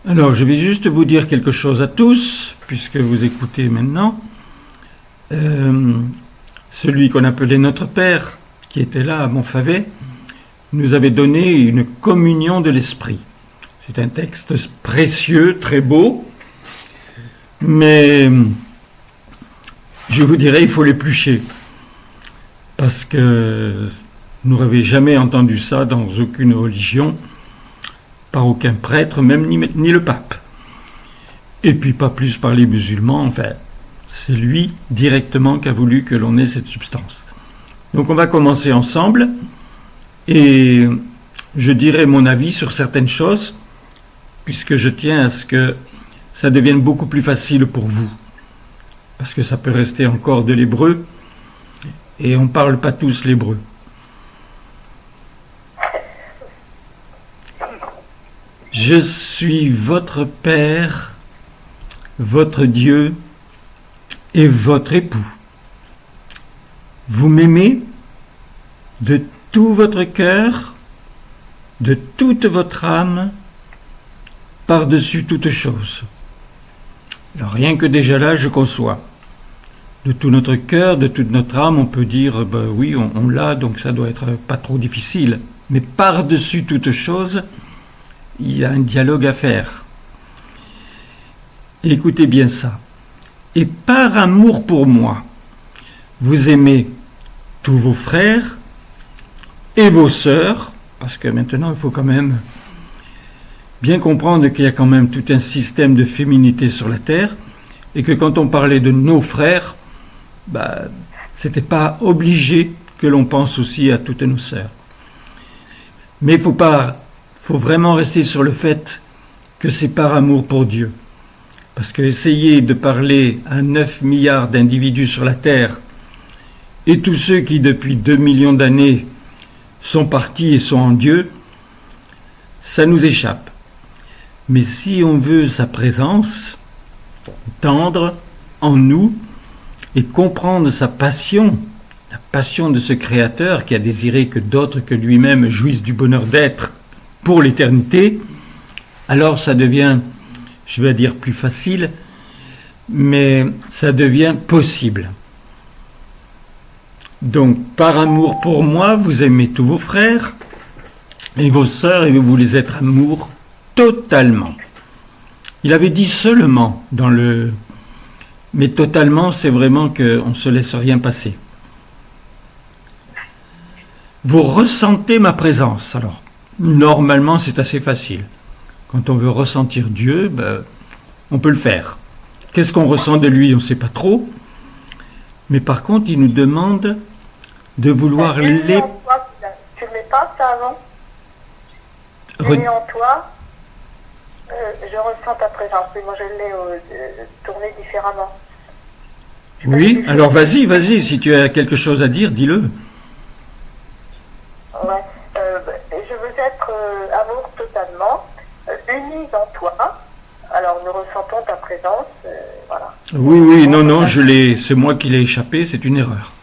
Alors, je vais juste vous dire quelque chose à tous, puisque vous écoutez maintenant. Celui qu'on appelait notre Père, qui était là à Montfavet, nous avait donné une communion de l'Esprit. C'est un texte précieux, très beau, mais je vous dirais, il faut l'éplucher, parce que vous n'avez jamais entendu ça dans aucune religion, par aucun prêtre, même ni le pape. Et puis pas plus par les musulmans, enfin, c'est lui directement qui a voulu que l'on ait cette substance. Donc on va commencer ensemble, et je dirai mon avis sur certaines choses, puisque je tiens à ce que ça devienne beaucoup plus facile pour vous. Parce que ça peut rester encore de l'hébreu, et on ne parle pas tous l'hébreu. Je suis votre Père, votre Dieu et votre époux. Vous m'aimez de tout votre cœur, de toute votre âme, par-dessus toute chose. Alors rien que déjà là, je conçois. De tout notre cœur, de toute notre âme, on peut dire, ben oui, on l'a, donc ça doit être pas trop difficile. Mais par-dessus toute chose, il y a un dialogue à faire. Écoutez bien ça. Et par amour pour moi, vous aimez tous vos frères et vos sœurs, parce que maintenant il faut quand même bien comprendre qu'il y a quand même tout un système de féminité sur la terre, et que quand on parlait de nos frères, c'était pas obligé que l'on pense aussi à toutes nos sœurs. Mais il faut vraiment rester sur le fait que c'est par amour pour Dieu. Parce que essayer de parler à 9 milliards d'individus sur la Terre, et tous ceux qui depuis 2 millions d'années sont partis et sont en Dieu, ça nous échappe. Mais si on veut sa présence, tendre en nous, et comprendre sa passion, la passion de ce Créateur qui a désiré que d'autres que lui-même jouissent du bonheur d'être pour l'éternité, alors ça devient, je vais dire plus facile, mais ça devient possible. Donc, par amour pour moi, vous aimez tous vos frères et vos sœurs, et vous les êtes amour totalement. Il avait dit seulement dans le... Mais totalement, c'est vraiment qu'on ne se laisse rien passer. Vous ressentez ma présence. Alors, normalement, c'est assez facile. Quand on veut ressentir Dieu, on peut le faire. Qu'est-ce qu'on ressent de lui? On ne sait pas trop. Mais par contre, il nous demande de vouloir les... Tu ne mets pas ça avant? J'ai en toi, je ressens ta présence. Mais moi, je l'ai tourné différemment. Oui, alors vas-y, si tu as quelque chose à dire, dis-le. Ouais, je veux être amour totalement, unis en toi. Alors nous ressentons ta présence, voilà. Oui, non, c'est moi qui l'ai échappé, c'est une erreur.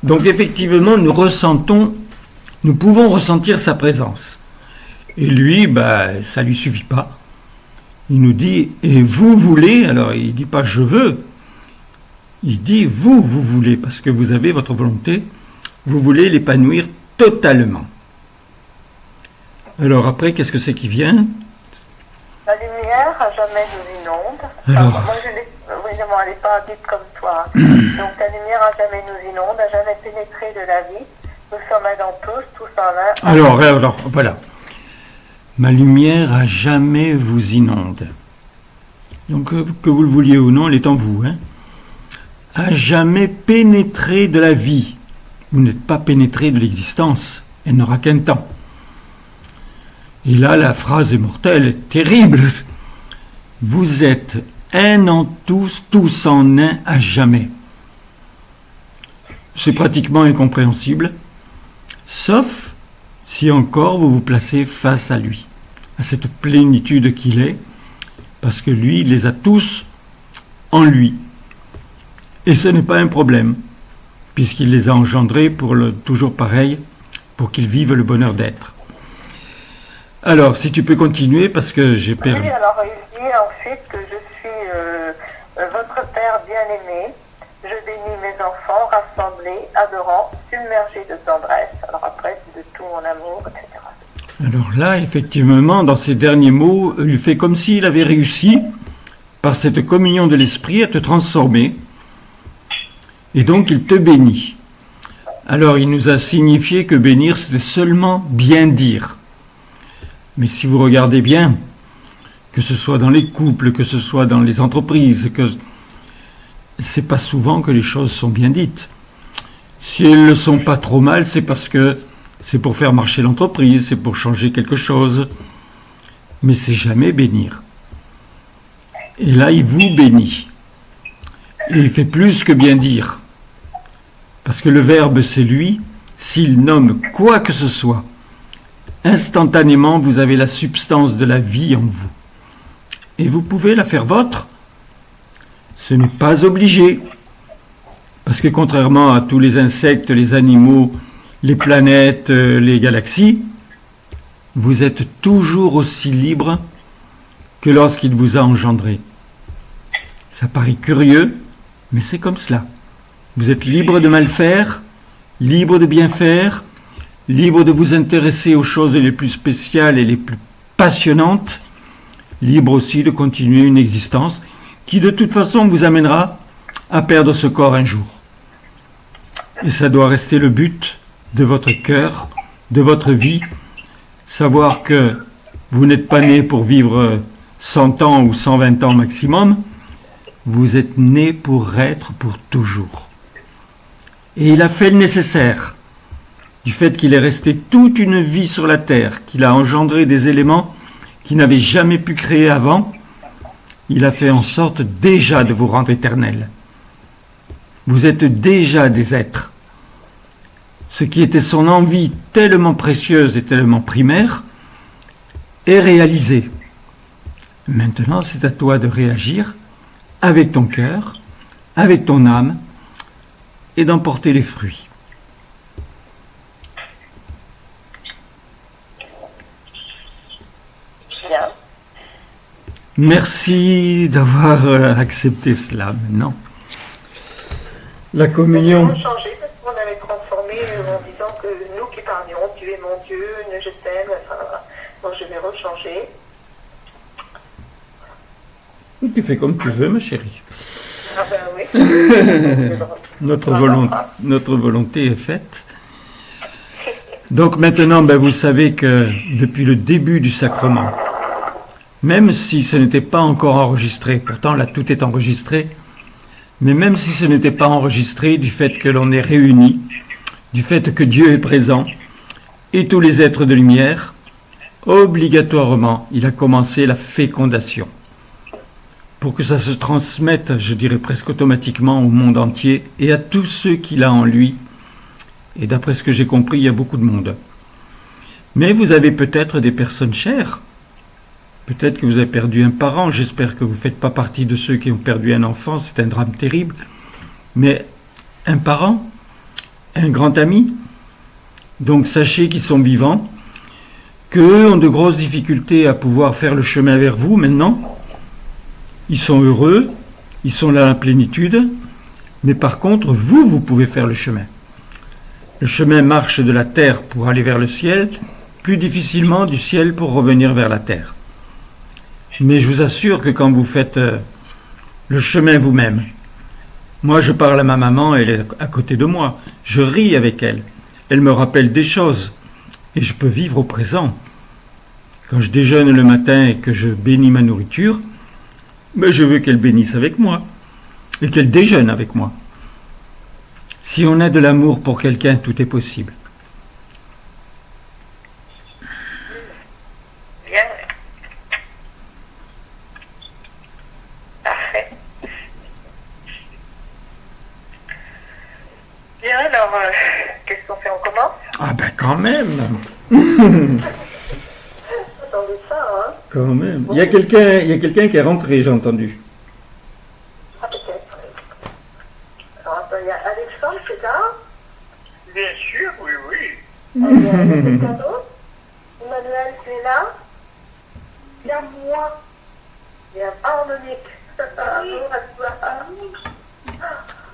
Donc effectivement, nous pouvons ressentir sa présence. Et lui, ça lui suffit pas. Il nous dit, et vous voulez, alors il dit pas je veux, il dit vous voulez, parce que vous avez votre volonté, vous voulez l'épanouir totalement. Alors après, qu'est-ce que c'est qui vient? La lumière à jamais nous inonde. Alors, moi, évidemment, elle n'est pas dite comme toi. Donc la lumière à jamais nous inonde, à jamais pénétré de la vie. Nous sommes Adam tous en un. Alors, voilà. Ma lumière à jamais vous inonde. Donc, que vous le vouliez ou non, elle est en vous. À jamais pénétré de la vie. Vous n'êtes pas pénétré de l'existence. Elle n'aura qu'un temps. Et là, la phrase est mortelle, terrible. Vous êtes un en tous, tous en un à jamais. C'est pratiquement incompréhensible, sauf si encore vous vous placez face à lui, à cette plénitude qu'il est, parce que lui, il les a tous en lui. Et ce n'est pas un problème, puisqu'il les a engendrés toujours pareil, pour qu'ils vivent le bonheur d'être. Alors, si tu peux continuer, parce que j'ai perdu. Oui, alors il dit ensuite que je suis votre Père bien-aimé. Je bénis mes enfants rassemblés, adorants, submergés de tendresse. Alors après, c'est de tout mon amour, etc. Alors là, effectivement, dans ces derniers mots, il fait comme s'il avait réussi, par cette communion de l'esprit, à te transformer. Et donc, il te bénit. Alors, il nous a signifié que bénir, c'était seulement bien dire. Mais si vous regardez bien, que ce soit dans les couples, que ce soit dans les entreprises, que c'est pas souvent que les choses sont bien dites. Si elles ne sont pas trop mal, c'est parce que c'est pour faire marcher l'entreprise, c'est pour changer quelque chose. Mais c'est jamais bénir. Et là, il vous bénit. Et il fait plus que bien dire. Parce que le verbe, c'est lui. S'il nomme quoi que ce soit, instantanément, vous avez la substance de la vie en vous. Et vous pouvez la faire vôtre. Ce n'est pas obligé. Parce que contrairement à tous les insectes, les animaux, les planètes, les galaxies, vous êtes toujours aussi libre que lorsqu'il vous a engendré. Ça paraît curieux, mais c'est comme cela. Vous êtes libre de mal faire, libre de bien faire, libre de vous intéresser aux choses les plus spéciales et les plus passionnantes, libre aussi de continuer une existence qui de toute façon vous amènera à perdre ce corps un jour. Et ça doit rester le but de votre cœur, de votre vie, savoir que vous n'êtes pas né pour vivre 100 ans ou 120 ans maximum, vous êtes né pour être pour toujours. Et il a fait le nécessaire, du fait qu'il est resté toute une vie sur la terre, qu'il a engendré des éléments qu'il n'avait jamais pu créer avant, il a fait en sorte déjà de vous rendre éternel. Vous êtes déjà des êtres. Ce qui était son envie tellement précieuse et tellement primaire est réalisé. Maintenant, c'est à toi de réagir avec ton cœur, avec ton âme, et d'en porter les fruits. Bien. Merci d'avoir accepté cela maintenant. La communion. On a changé parce qu'on avait transformé en disant que nous qui parlions, tu es mon Dieu, je t'aime, enfin voilà. Donc je vais rechanger. Tu fais comme tu veux, ma chérie. Ah ben oui. Notre volonté est faite. Donc maintenant, vous savez que depuis le début du sacrement, même si ce n'était pas encore enregistré, pourtant là tout est enregistré, mais même si ce n'était pas enregistré, du fait que l'on est réunis, du fait que Dieu est présent, et tous les êtres de lumière, obligatoirement, il a commencé la fécondation. Pour que ça se transmette, je dirais presque automatiquement au monde entier, et à tous ceux qu'il a en lui. Et d'après ce que j'ai compris, il y a beaucoup de monde. Mais vous avez peut-être des personnes chères. Peut-être que vous avez perdu un parent. J'espère que vous ne faites pas partie de ceux qui ont perdu un enfant. C'est un drame terrible. Mais un parent, un grand ami. Donc sachez qu'ils sont vivants, qu'eux ont de grosses difficultés à pouvoir faire le chemin vers vous maintenant. Ils sont heureux, ils sont là à la plénitude. Mais par contre, vous pouvez faire le chemin. Le chemin marche de la terre pour aller vers le ciel, plus difficilement du ciel pour revenir vers la terre. Mais je vous assure que quand vous faites le chemin vous-même, moi je parle à ma maman, elle est à côté de moi, je ris avec elle, elle me rappelle des choses, et je peux vivre au présent. Quand je déjeune le matin et que je bénis ma nourriture, je veux qu'elle bénisse avec moi, et qu'elle déjeune avec moi. Si on a de l'amour pour quelqu'un, tout est possible. Bien. Parfait. Bien, alors, qu'est-ce qu'on fait? On commence? Ah quand même. Attendez ça, hein? Quand même. Il y a quelqu'un qui est rentré, j'ai entendu. Ah, peut-être. Alors, attends, il y a Alexandre, c'est là? Bien sûr, oui, oui. Il y a quelqu'un d'autre? Emmanuel, tu es là? Bien moi. Bien. Ah, Monique. Bonjour à toi.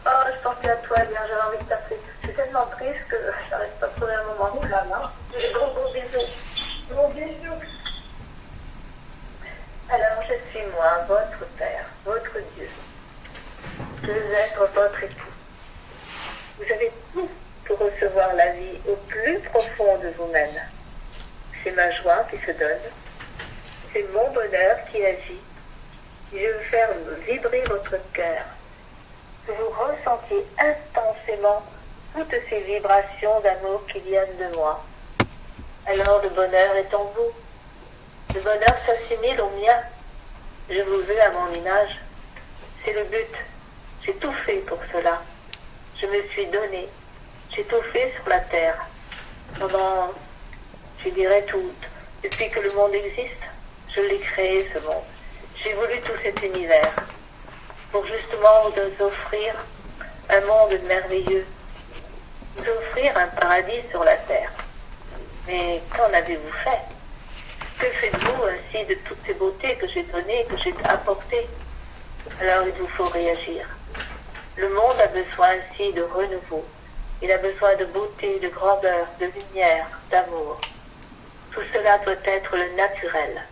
Oh, je pensais à toi, bien, j'avais envie de t'appeler. Je suis tellement triste que j'arrive pas à trouver un moment. Oh là là. Des gros gros bisous. Gros bisous. Alors, je suis moi, votre Père, votre Dieu. Je veux être votre époux. Vous avez tout pour recevoir la vie au plus profond de vous-même. C'est ma joie qui se donne. C'est mon bonheur qui agit. Je veux faire vibrer votre cœur. Que vous ressentiez intensément toutes ces vibrations d'amour qui viennent de moi. Alors le bonheur est en vous. Le bonheur s'assimile au mien. Je vous veux à mon image. C'est le but. J'ai tout fait pour cela. Je me suis donné. J'ai tout fait sur la terre. Pendant, je dirais tout, depuis que le monde existe, je l'ai créé ce monde. J'ai voulu tout cet univers pour justement vous offrir un monde merveilleux, vous offrir un paradis sur la terre. Mais qu'en avez-vous fait? Que faites-vous ainsi de toutes ces beautés que j'ai données, que j'ai apportées? Alors il vous faut réagir. Le monde a besoin ainsi de renouveau. Il a besoin de beauté, de grandeur, de lumière, d'amour. Tout cela doit être le naturel.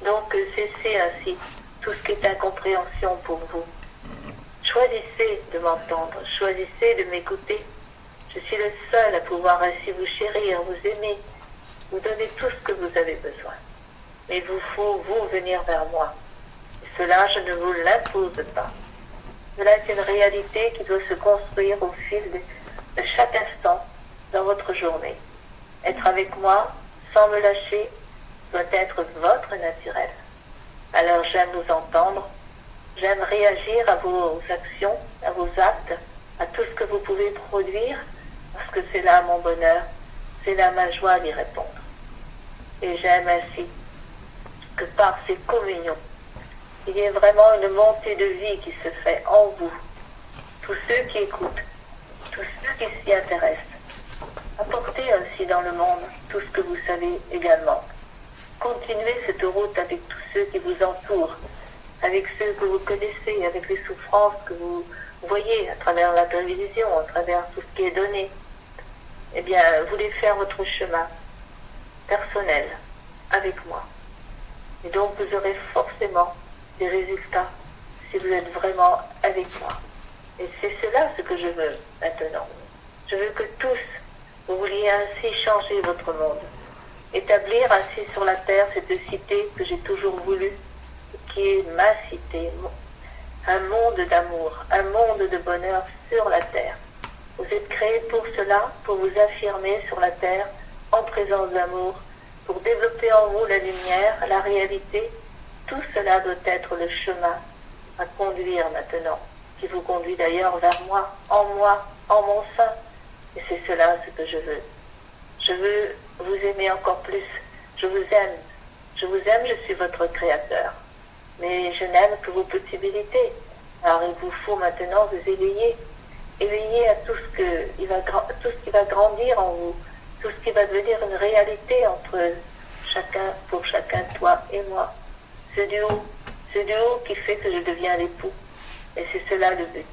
Donc cessez ainsi tout ce qui est incompréhension pour vous. Choisissez de m'entendre, choisissez de m'écouter. Je suis le seul à pouvoir ainsi vous chérir, vous aimer, vous donner tout ce que vous avez besoin. Mais il vous faut, vous, venir vers moi. Et cela, je ne vous l'impose pas. Cela est une réalité qui doit se construire au fil de chaque instant dans votre journée. Être avec moi, sans me lâcher, doit être votre naturel. Alors j'aime vous entendre, j'aime réagir à vos actions, à vos actes, à tout ce que vous pouvez produire, parce que c'est là mon bonheur, c'est là ma joie d'y répondre. Et j'aime ainsi que par ces communions, il y ait vraiment une montée de vie qui se fait en vous. Tous ceux qui écoutent, tous ceux qui s'y intéressent. Apportez ainsi dans le monde tout ce que vous savez également. Continuez cette route avec tous ceux qui vous entourent, avec ceux que vous connaissez, avec les souffrances que vous voyez à travers la télévision, à travers tout ce qui est donné. Eh bien, voulez faire votre chemin personnel avec moi. Et donc, vous aurez forcément des résultats si vous êtes vraiment avec moi. Et c'est cela ce que je veux maintenant. Je veux que tous, vous vouliez ainsi changer votre monde. Établir ainsi sur la terre cette cité que j'ai toujours voulu, qui est ma cité, un monde d'amour, un monde de bonheur sur la terre. Vous êtes créés pour cela, pour vous affirmer sur la terre, en présence d'amour, pour développer en vous la lumière, la réalité. Tout cela doit être le chemin à conduire maintenant, qui vous conduit d'ailleurs vers moi, en mon sein. Et c'est cela ce que je veux. Je veux vous aimer encore plus. Je vous aime. Je vous aime, je suis votre créateur. Mais je n'aime que vos possibilités. Alors il vous faut maintenant vous éveiller. Éveiller à tout ce qui va grandir en vous. Tout ce qui va devenir une réalité entre chacun, pour chacun, toi et moi. Ce duo qui fait que je deviens l'époux. Et c'est cela le but.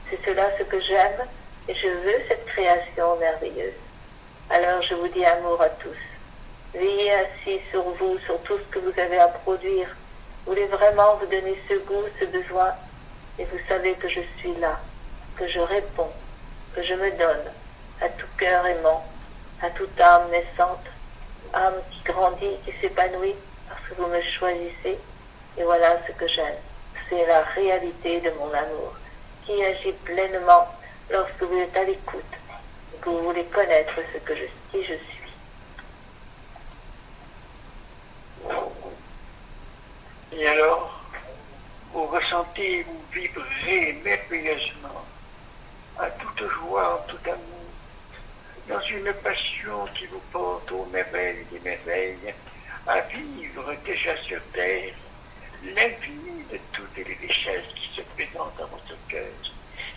C'est cela ce que j'aime. Et je veux cette création merveilleuse. Alors je vous dis amour à tous. Veillez ainsi sur vous, sur tout ce que vous avez à produire. Vous voulez vraiment vous donner ce goût, ce besoin. Et vous savez que je suis là, que je réponds, que je me donne à tout cœur aimant, à toute âme naissante, âme qui grandit, qui s'épanouit, parce que vous me choisissez. Et voilà ce que j'aime. C'est la réalité de mon amour, qui agit pleinement lorsque vous êtes à l'écoute. Que vous voulez connaître qui je suis. Et alors, vous ressentez, vous vibrez merveilleusement, à toute joie, en tout amour, dans une passion qui vous porte aux merveilles des merveilles, à vivre déjà sur terre l'infini de toutes les richesses qui se présentent dans votre cœur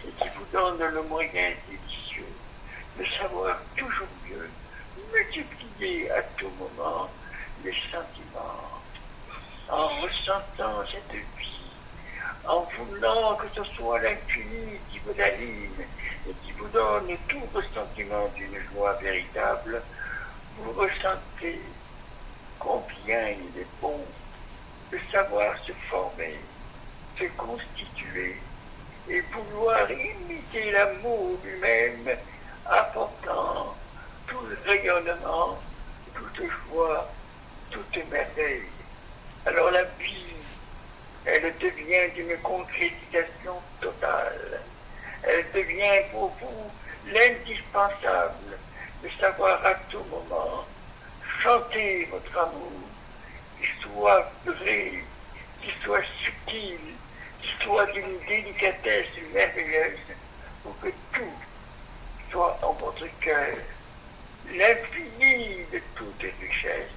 et qui vous donnent le moyen délicieux de savoir toujours mieux multiplier à tout moment les sentiments cette vie, en voulant que ce soit l'infini qui vous anime et qui vous donne tout ressentiment d'une joie véritable, vous ressentez combien il est bon de savoir se former, se constituer et vouloir imiter l'amour lui-même, apportant tout le rayonnement, toute joie, toute merveille. Alors la vie, elle devient d'une concrétisation totale. Elle devient pour vous l'indispensable de savoir à tout moment chanter votre amour, qui soit vrai, qui soit subtil, qui soit d'une délicatesse merveilleuse, pour que tout soit en votre cœur, l'infini de toute richesse,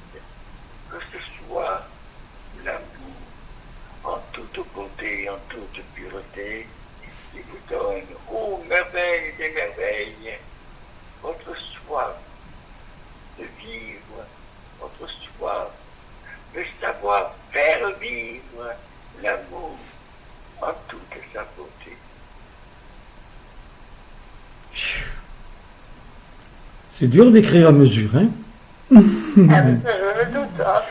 que ce soit l'amour en toute beauté, en toute pureté, qui vous donne, ô merveille des merveilles, votre soif de vivre, votre soif de savoir faire vivre l'amour en toute sa beauté. C'est dur d'écrire à mesure, hein? Ah, mais ça, je me doute. Hein.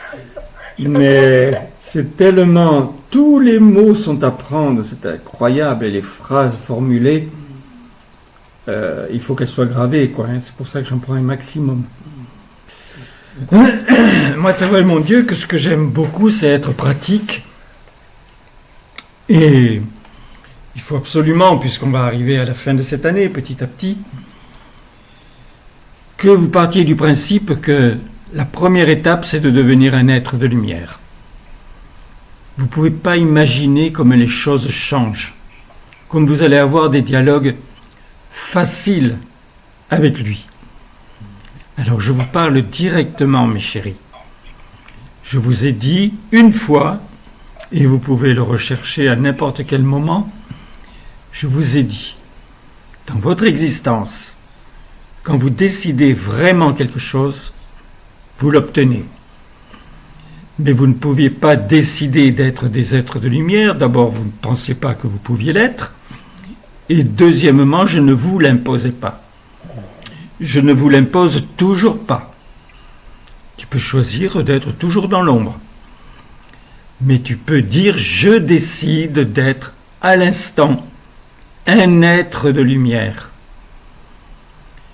Mais c'est tellement... Tous les mots sont à prendre, c'est incroyable, et les phrases formulées, il faut qu'elles soient gravées, quoi. Hein, c'est pour ça que j'en prends un maximum. Moi, c'est vrai, mon Dieu, que ce que j'aime beaucoup, c'est être pratique. Et il faut absolument, puisqu'on va arriver à la fin de cette année, petit à petit, que vous partiez du principe que la première étape, c'est de devenir un être de lumière. Vous ne pouvez pas imaginer comme les choses changent, comme vous allez avoir des dialogues faciles avec lui. Alors je vous parle directement, mes chéris. Je vous ai dit une fois, et vous pouvez le rechercher à n'importe quel moment, je vous ai dit, dans votre existence, quand vous décidez vraiment quelque chose, vous l'obtenez. Mais vous ne pouviez pas décider d'être des êtres de lumière. D'abord, vous ne pensiez pas que vous pouviez l'être. Et deuxièmement, je ne vous l'imposais pas. Je ne vous l'impose toujours pas. Tu peux choisir d'être toujours dans l'ombre. Mais tu peux dire, je décide d'être à l'instant un être de lumière.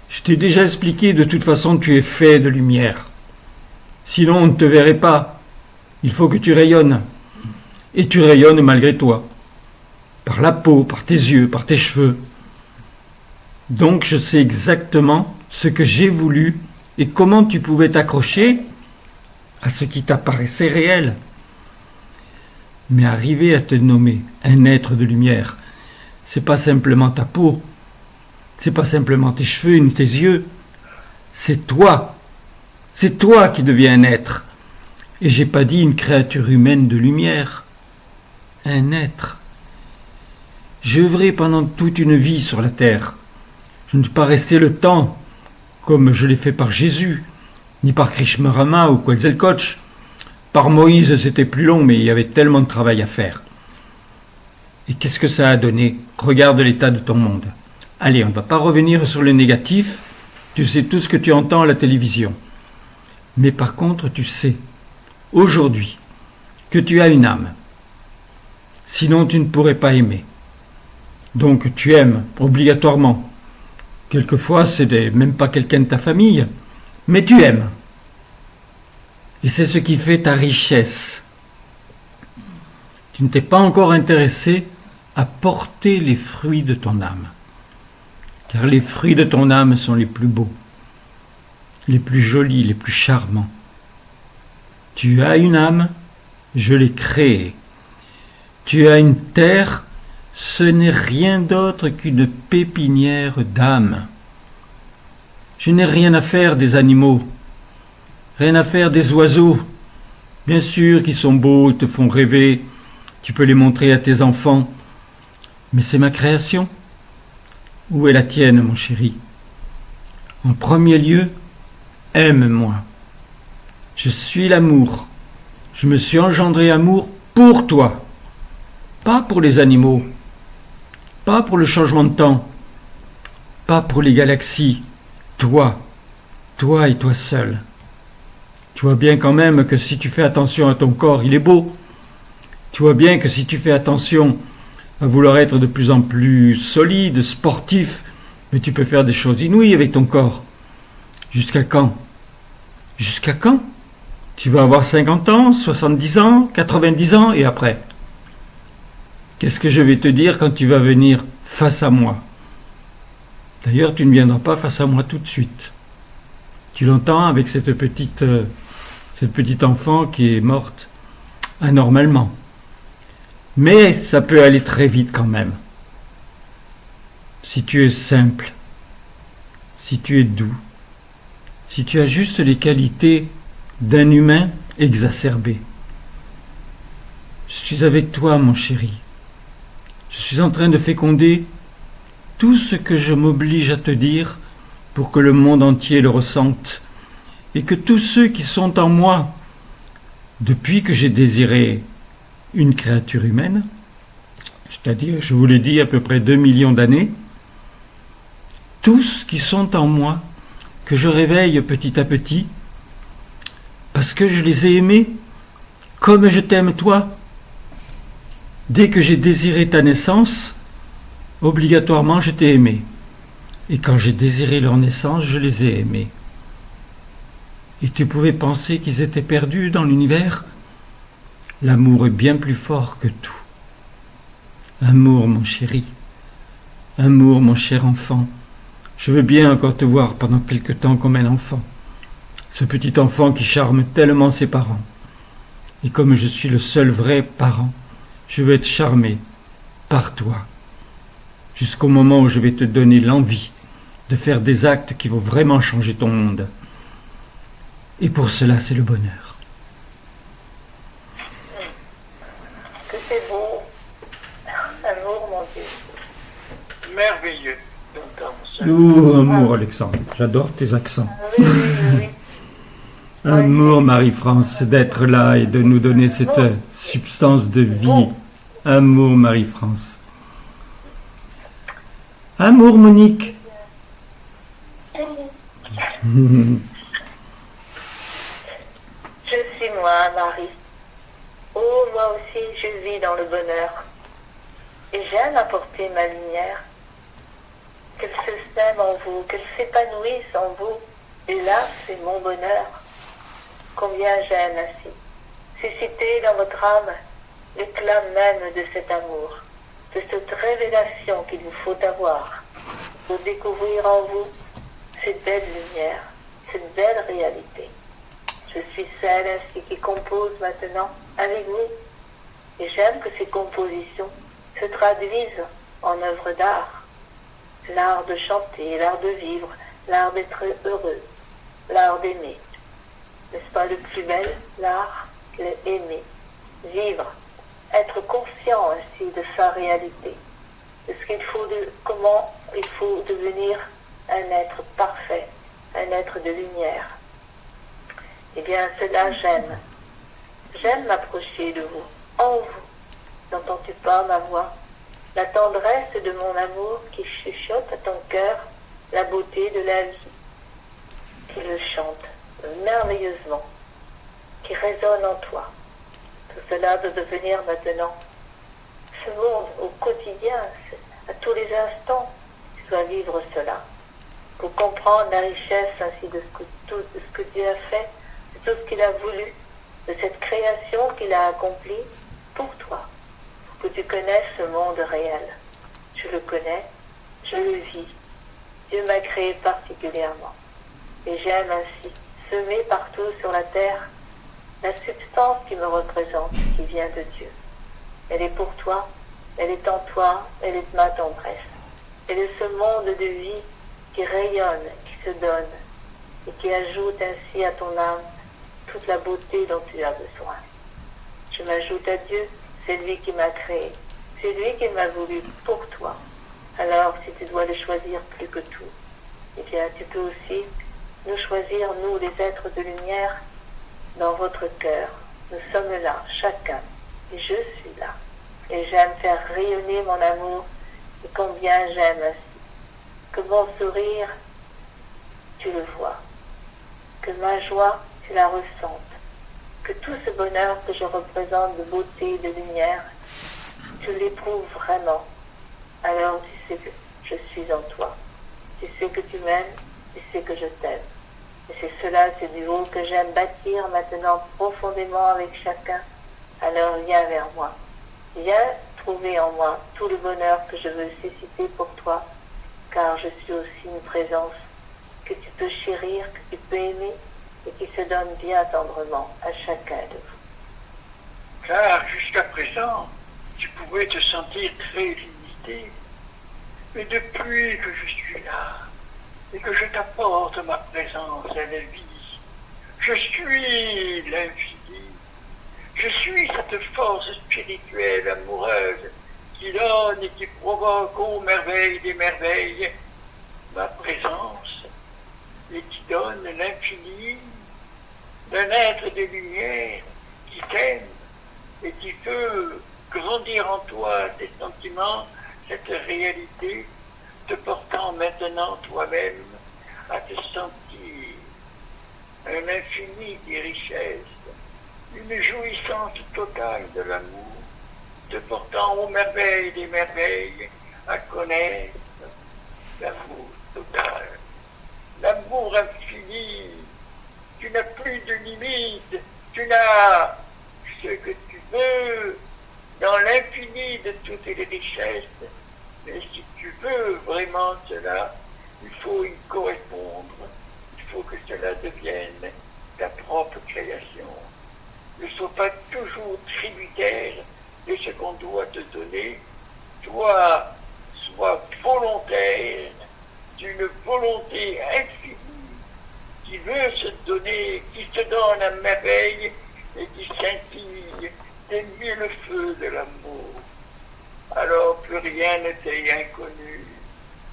Je t'ai déjà expliqué, de toute façon, tu es fait de lumière. Sinon, on ne te verrait pas. Il faut que tu rayonnes. Et tu rayonnes malgré toi. Par la peau, par tes yeux, par tes cheveux. Donc, je sais exactement ce que j'ai voulu et comment tu pouvais t'accrocher à ce qui t'apparaissait réel. Mais arriver à te nommer un être de lumière, c'est pas simplement ta peau, c'est pas simplement tes cheveux ni tes yeux, c'est toi. C'est toi qui deviens un être. Et j'ai pas dit une créature humaine de lumière, un être. J'ai œuvré pendant toute une vie sur la terre. Je ne suis pas resté le temps, comme je l'ai fait par Jésus, ni par Krishna Rama ou Quetzalcoatl. Par Moïse, c'était plus long, mais il y avait tellement de travail à faire. Et qu'est-ce que ça a donné? Regarde l'état de ton monde. Allez, on ne va pas revenir sur le négatif. Tu sais tout ce que tu entends à la télévision. Mais par contre, tu sais, aujourd'hui, que tu as une âme. Sinon, tu ne pourrais pas aimer. Donc, tu aimes, obligatoirement. Quelquefois, c'est même pas quelqu'un de ta famille, mais tu aimes. Et c'est ce qui fait ta richesse. Tu ne t'es pas encore intéressé à porter les fruits de ton âme. Car les fruits de ton âme sont les plus beaux, les plus jolis, les plus charmants. Tu as une âme, je l'ai créée. Tu as une terre, ce n'est rien d'autre qu'une pépinière d'âme. Je n'ai rien à faire des animaux, rien à faire des oiseaux. Bien sûr qu'ils sont beaux, ils te font rêver, tu peux les montrer à tes enfants. Mais c'est ma création. Où est la tienne, mon chéri? En premier lieu, aime-moi. Je suis l'amour. Je me suis engendré amour pour toi, pas pour les animaux, pas pour le changement de temps, pas pour les galaxies, toi et toi seul. Tu vois bien quand même que si tu fais attention à ton corps, il est beau. Tu vois bien que si tu fais attention à vouloir être de plus en plus solide, sportif, mais tu peux faire des choses inouïes avec ton corps. Jusqu'à quand? Jusqu'à quand? Tu vas avoir 50 ans, 70 ans, 90 ans et après? Qu'est-ce que je vais te dire quand tu vas venir face à moi? D'ailleurs, tu ne viendras pas face à moi tout de suite. Tu l'entends avec cette petite enfant qui est morte anormalement. Mais ça peut aller très vite quand même. Si tu es simple, si tu es doux, si tu as juste les qualités d'un humain exacerbé. Je suis avec toi, mon chéri. Je suis en train de féconder tout ce que je m'oblige à te dire pour que le monde entier le ressente et que tous ceux qui sont en moi, depuis que j'ai désiré une créature humaine, c'est-à-dire, je vous l'ai dit, à peu près 2 millions d'années, tous qui sont en moi, que je réveille petit à petit, parce que je les ai aimés comme je t'aime toi. Dès que j'ai désiré ta naissance, obligatoirement je t'ai aimé. Et quand j'ai désiré leur naissance, je les ai aimés. Et tu pouvais penser qu'ils étaient perdus dans l'univers? L'amour est bien plus fort que tout. Amour, mon chéri. Amour, mon cher enfant. Je veux bien encore te voir pendant quelque temps comme un enfant. Ce petit enfant qui charme tellement ses parents. Et comme je suis le seul vrai parent, je veux être charmé par toi. Jusqu'au moment où je vais te donner l'envie de faire des actes qui vont vraiment changer ton monde. Et pour cela, c'est le bonheur. Que c'est beau. Amour, mon Dieu. Merveilleux d'entendre ça. Oh, amour, Alexandre. J'adore tes accents. Oui, oui, oui. Amour, Marie-France, d'être là et de nous donner cette substance de vie. Amour, Marie-France. Amour, Monique. Je suis moi, Marie. Oh, moi aussi, je vis dans le bonheur. Et j'aime apporter ma lumière. Qu'elle se sème en vous, qu'elle s'épanouisse en vous. Et là, c'est mon bonheur. Combien j'aime ainsi. Susciter dans votre âme l'éclat même de cet amour, de cette révélation qu'il vous faut avoir, pour découvrir en vous cette belle lumière, cette belle réalité. Je suis celle ainsi qui compose maintenant avec vous. Et j'aime que ces compositions se traduisent en œuvres d'art. L'art de chanter, l'art de vivre, l'art d'être heureux, l'art d'aimer. N'est-ce pas le plus bel, l'art, aimer, vivre, être conscient ainsi de sa réalité, de ce qu'il faut, comment il faut devenir un être parfait, un être de lumière. Eh bien, cela j'aime. J'aime m'approcher de vous, en vous. N'entends-tu pas ma voix? La tendresse de mon amour qui chuchote à ton cœur la beauté de la vie, qui le chante merveilleusement, qui résonne en toi. Tout cela doit devenir maintenant ce monde au quotidien, à tous les instants, tu dois vivre cela. Pour comprendre la richesse ainsi de tout ce que Dieu a fait, de tout ce qu'il a voulu, de cette création qu'il a accomplie pour toi, pour que tu connaisses ce monde réel. Je le connais, je le vis. Dieu m'a créé particulièrement. Et j'aime ainsi semer partout sur la terre la substance qui me représente, qui vient de Dieu. Elle est pour toi, elle est en toi, elle est ma tendresse. Elle est ce monde de vie qui rayonne, qui se donne, et qui ajoute ainsi à ton âme toute la beauté dont tu as besoin. Je m'ajoute à Dieu, c'est lui qui m'a créé, c'est lui qui m'a voulu pour toi. Alors, si tu dois le choisir plus que tout, eh bien, tu peux aussi nous choisir, nous, les êtres de lumière, dans votre cœur. Nous sommes là, chacun, Et je suis là. Et j'aime faire rayonner mon amour. Et combien j'aime ainsi. Que mon sourire, tu le vois. Que ma joie, tu la ressentes. Que tout ce bonheur que je représente de beauté et de lumière, tu l'éprouves vraiment. Alors tu sais que je suis en toi. Tu sais que tu m'aimes, tu sais que je t'aime. Et c'est cela, ce duo que j'aime bâtir maintenant profondément avec chacun. Alors viens vers moi. Viens trouver en moi tout le bonheur que je veux susciter pour toi, car je suis aussi une présence que tu peux chérir, que tu peux aimer et qui se donne bien tendrement à chacun de vous. Car jusqu'à présent, tu pouvais te sentir très limité. Mais depuis que je suis là et que je t'apporte ma présence à la vie, je suis l'infini. Je suis cette force spirituelle amoureuse qui donne et qui provoque aux merveilles des merveilles ma présence et qui donne l'infini d'un être de lumière qui t'aime et qui peut grandir en toi tes sentiments, cette réalité, te portant maintenant toi-même à te sentir un infini des richesses, une jouissance totale de l'amour, te portant aux merveilles des merveilles à connaître l'amour total, l'amour infini. Tu n'as plus de limites, tu n'as ce que tu veux dans l'infini de toutes les richesses. Mais si tu veux vraiment cela, il faut y correspondre, il faut que cela devienne ta propre création. Ne sois pas toujours tributaire de ce qu'on doit te donner. Toi, sois volontaire d'une volonté infinie qui veut se donner, qui se donne à merveille et qui scintille des mille feux de l'amour. Alors plus rien ne t'est inconnu.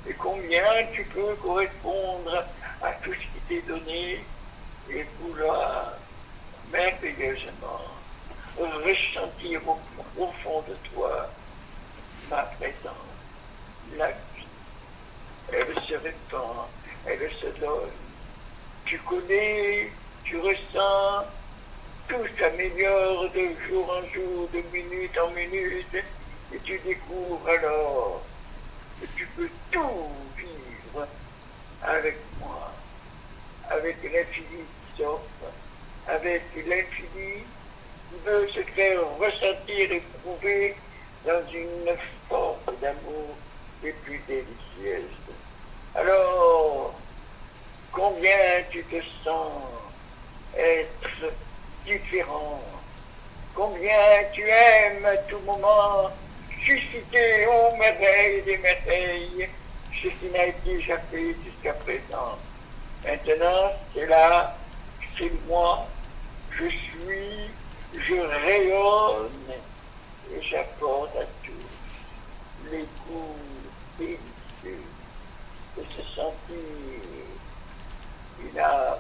Et combien tu peux correspondre à tout ce qui t'est donné et vouloir merveilleusement ressentir au plus profond de toi ma présence, la vie. Elle se répand, elle se donne. Tu connais, tu ressens, tout s'améliore de jour en jour, de minute en minute, et tu découvres alors que tu peux tout vivre avec moi, avec l'infini qui s'offre, avec l'infini qui veut se faire ressentir et prouver dans une forme d'amour les plus délicieuses. Alors, combien tu te sens être différent, combien tu aimes à tout moment susciter aux merveilles des merveilles ce qui n'a été déjà fait jusqu'à présent. Maintenant, c'est là, c'est moi, je suis, je rayonne et j'apporte à tous les goûts délicieux de se sentir une âme,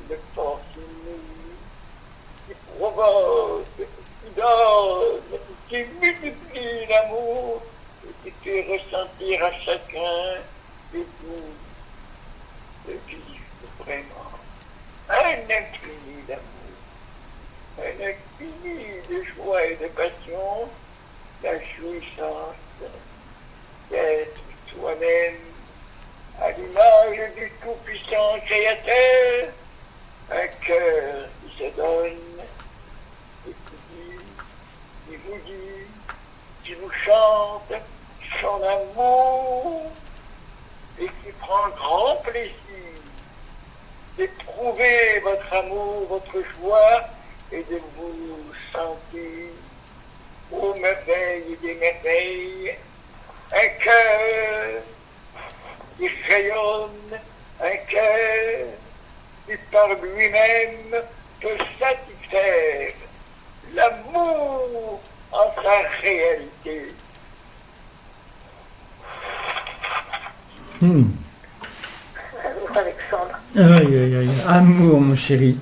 une force inouïe qui provoque, qui donne, qui multiplie l'amour et qui fait ressentir à chacun les goûts de vivre vraiment un infini d'amour, un infini de joie et de passion, la jouissance d'être soi-même à l'image du tout-puissant Créateur, un cœur qui se donne et qui vous dit, qui vous chante son amour et qui prend grand plaisir d'éprouver votre amour, votre joie et de vous sentir aux merveilles des merveilles, un cœur qui rayonne, un cœur qui par lui-même peut satisfaire l'amour en sa réalité. Amour, Alexandre. Aïe, aïe, aïe. Amour, mon chéri.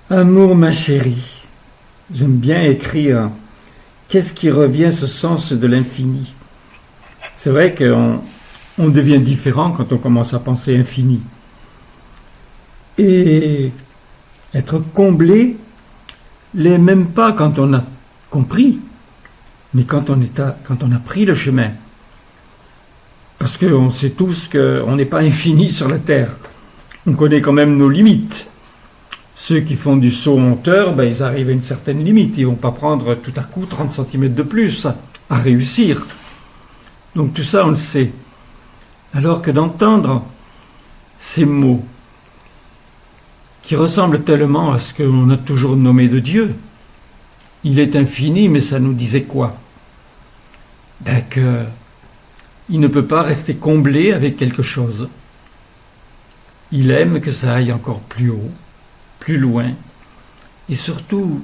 Amour, ma chérie. j'aime bien écrire qu'est-ce qui revient ce sens de l'infini. C'est vrai qu'on devient différent quand on commence à penser infini. Et être comblé, l'est même pas quand on a compris, mais quand on a pris le chemin. Parce qu'on sait tous qu'on n'est pas infini sur la Terre. On connaît quand même nos limites. Ceux qui font du saut en hauteur, ils arrivent à une certaine limite. Ils ne vont pas prendre tout à coup 30 cm de plus à réussir. Donc tout ça, on le sait. Alors que d'entendre ces mots qui ressemblent tellement à ce qu'on a toujours nommé de Dieu, il est infini, mais ça nous disait quoi? Il ne peut pas rester comblé avec quelque chose. Il aime que ça aille encore plus haut, plus loin, et surtout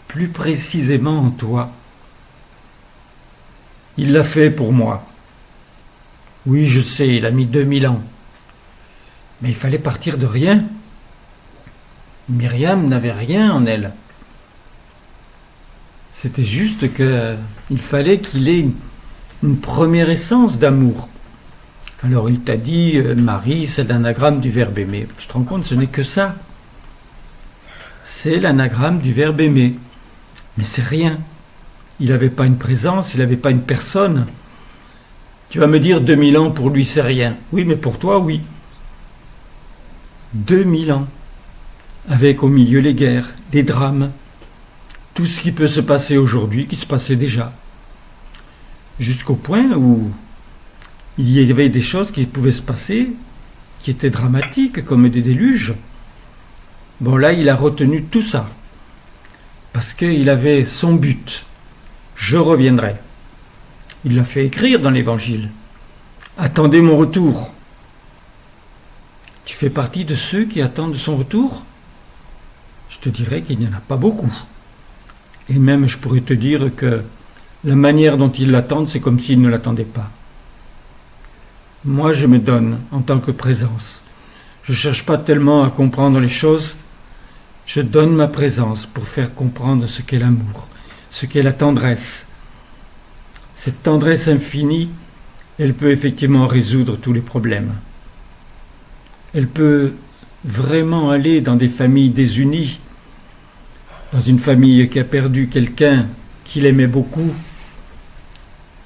plus précisément en toi. Il l'a fait pour moi. Oui, je sais, il a mis 2000 ans. Mais il fallait partir de rien. Myriam n'avait rien en elle. C'était juste qu'il fallait qu'il ait une première essence d'amour. Alors il t'a dit, Marie, c'est l'anagramme du verbe aimer. Tu te rends compte, ce n'est que ça. C'est l'anagramme du verbe aimer. Mais c'est rien. Il n'avait pas une présence, il n'avait pas une personne. Tu vas me dire 2000 ans pour lui c'est rien. Oui, mais pour toi, oui. 2000 ans. Avec au milieu les guerres, les drames, tout ce qui peut se passer aujourd'hui, qui se passait déjà. Jusqu'au point où il y avait des choses qui pouvaient se passer, qui étaient dramatiques, comme des déluges. Bon, là, il a retenu tout ça, parce qu'il avait son but. Je reviendrai. Il l'a fait écrire dans l'Évangile. Attendez mon retour. Tu fais partie de ceux qui attendent son retour? Je te dirais qu'il n'y en a pas beaucoup. Et même, je pourrais te dire que la manière dont ils l'attendent, c'est comme s'ils ne l'attendaient pas. Moi, je me donne en tant que présence. Je ne cherche pas tellement à comprendre les choses. Je donne ma présence pour faire comprendre ce qu'est l'amour, ce qu'est la tendresse. Cette tendresse infinie, elle peut effectivement résoudre tous les problèmes. Elle peut vraiment aller dans des familles désunies, dans une famille qui a perdu quelqu'un qu'il aimait beaucoup.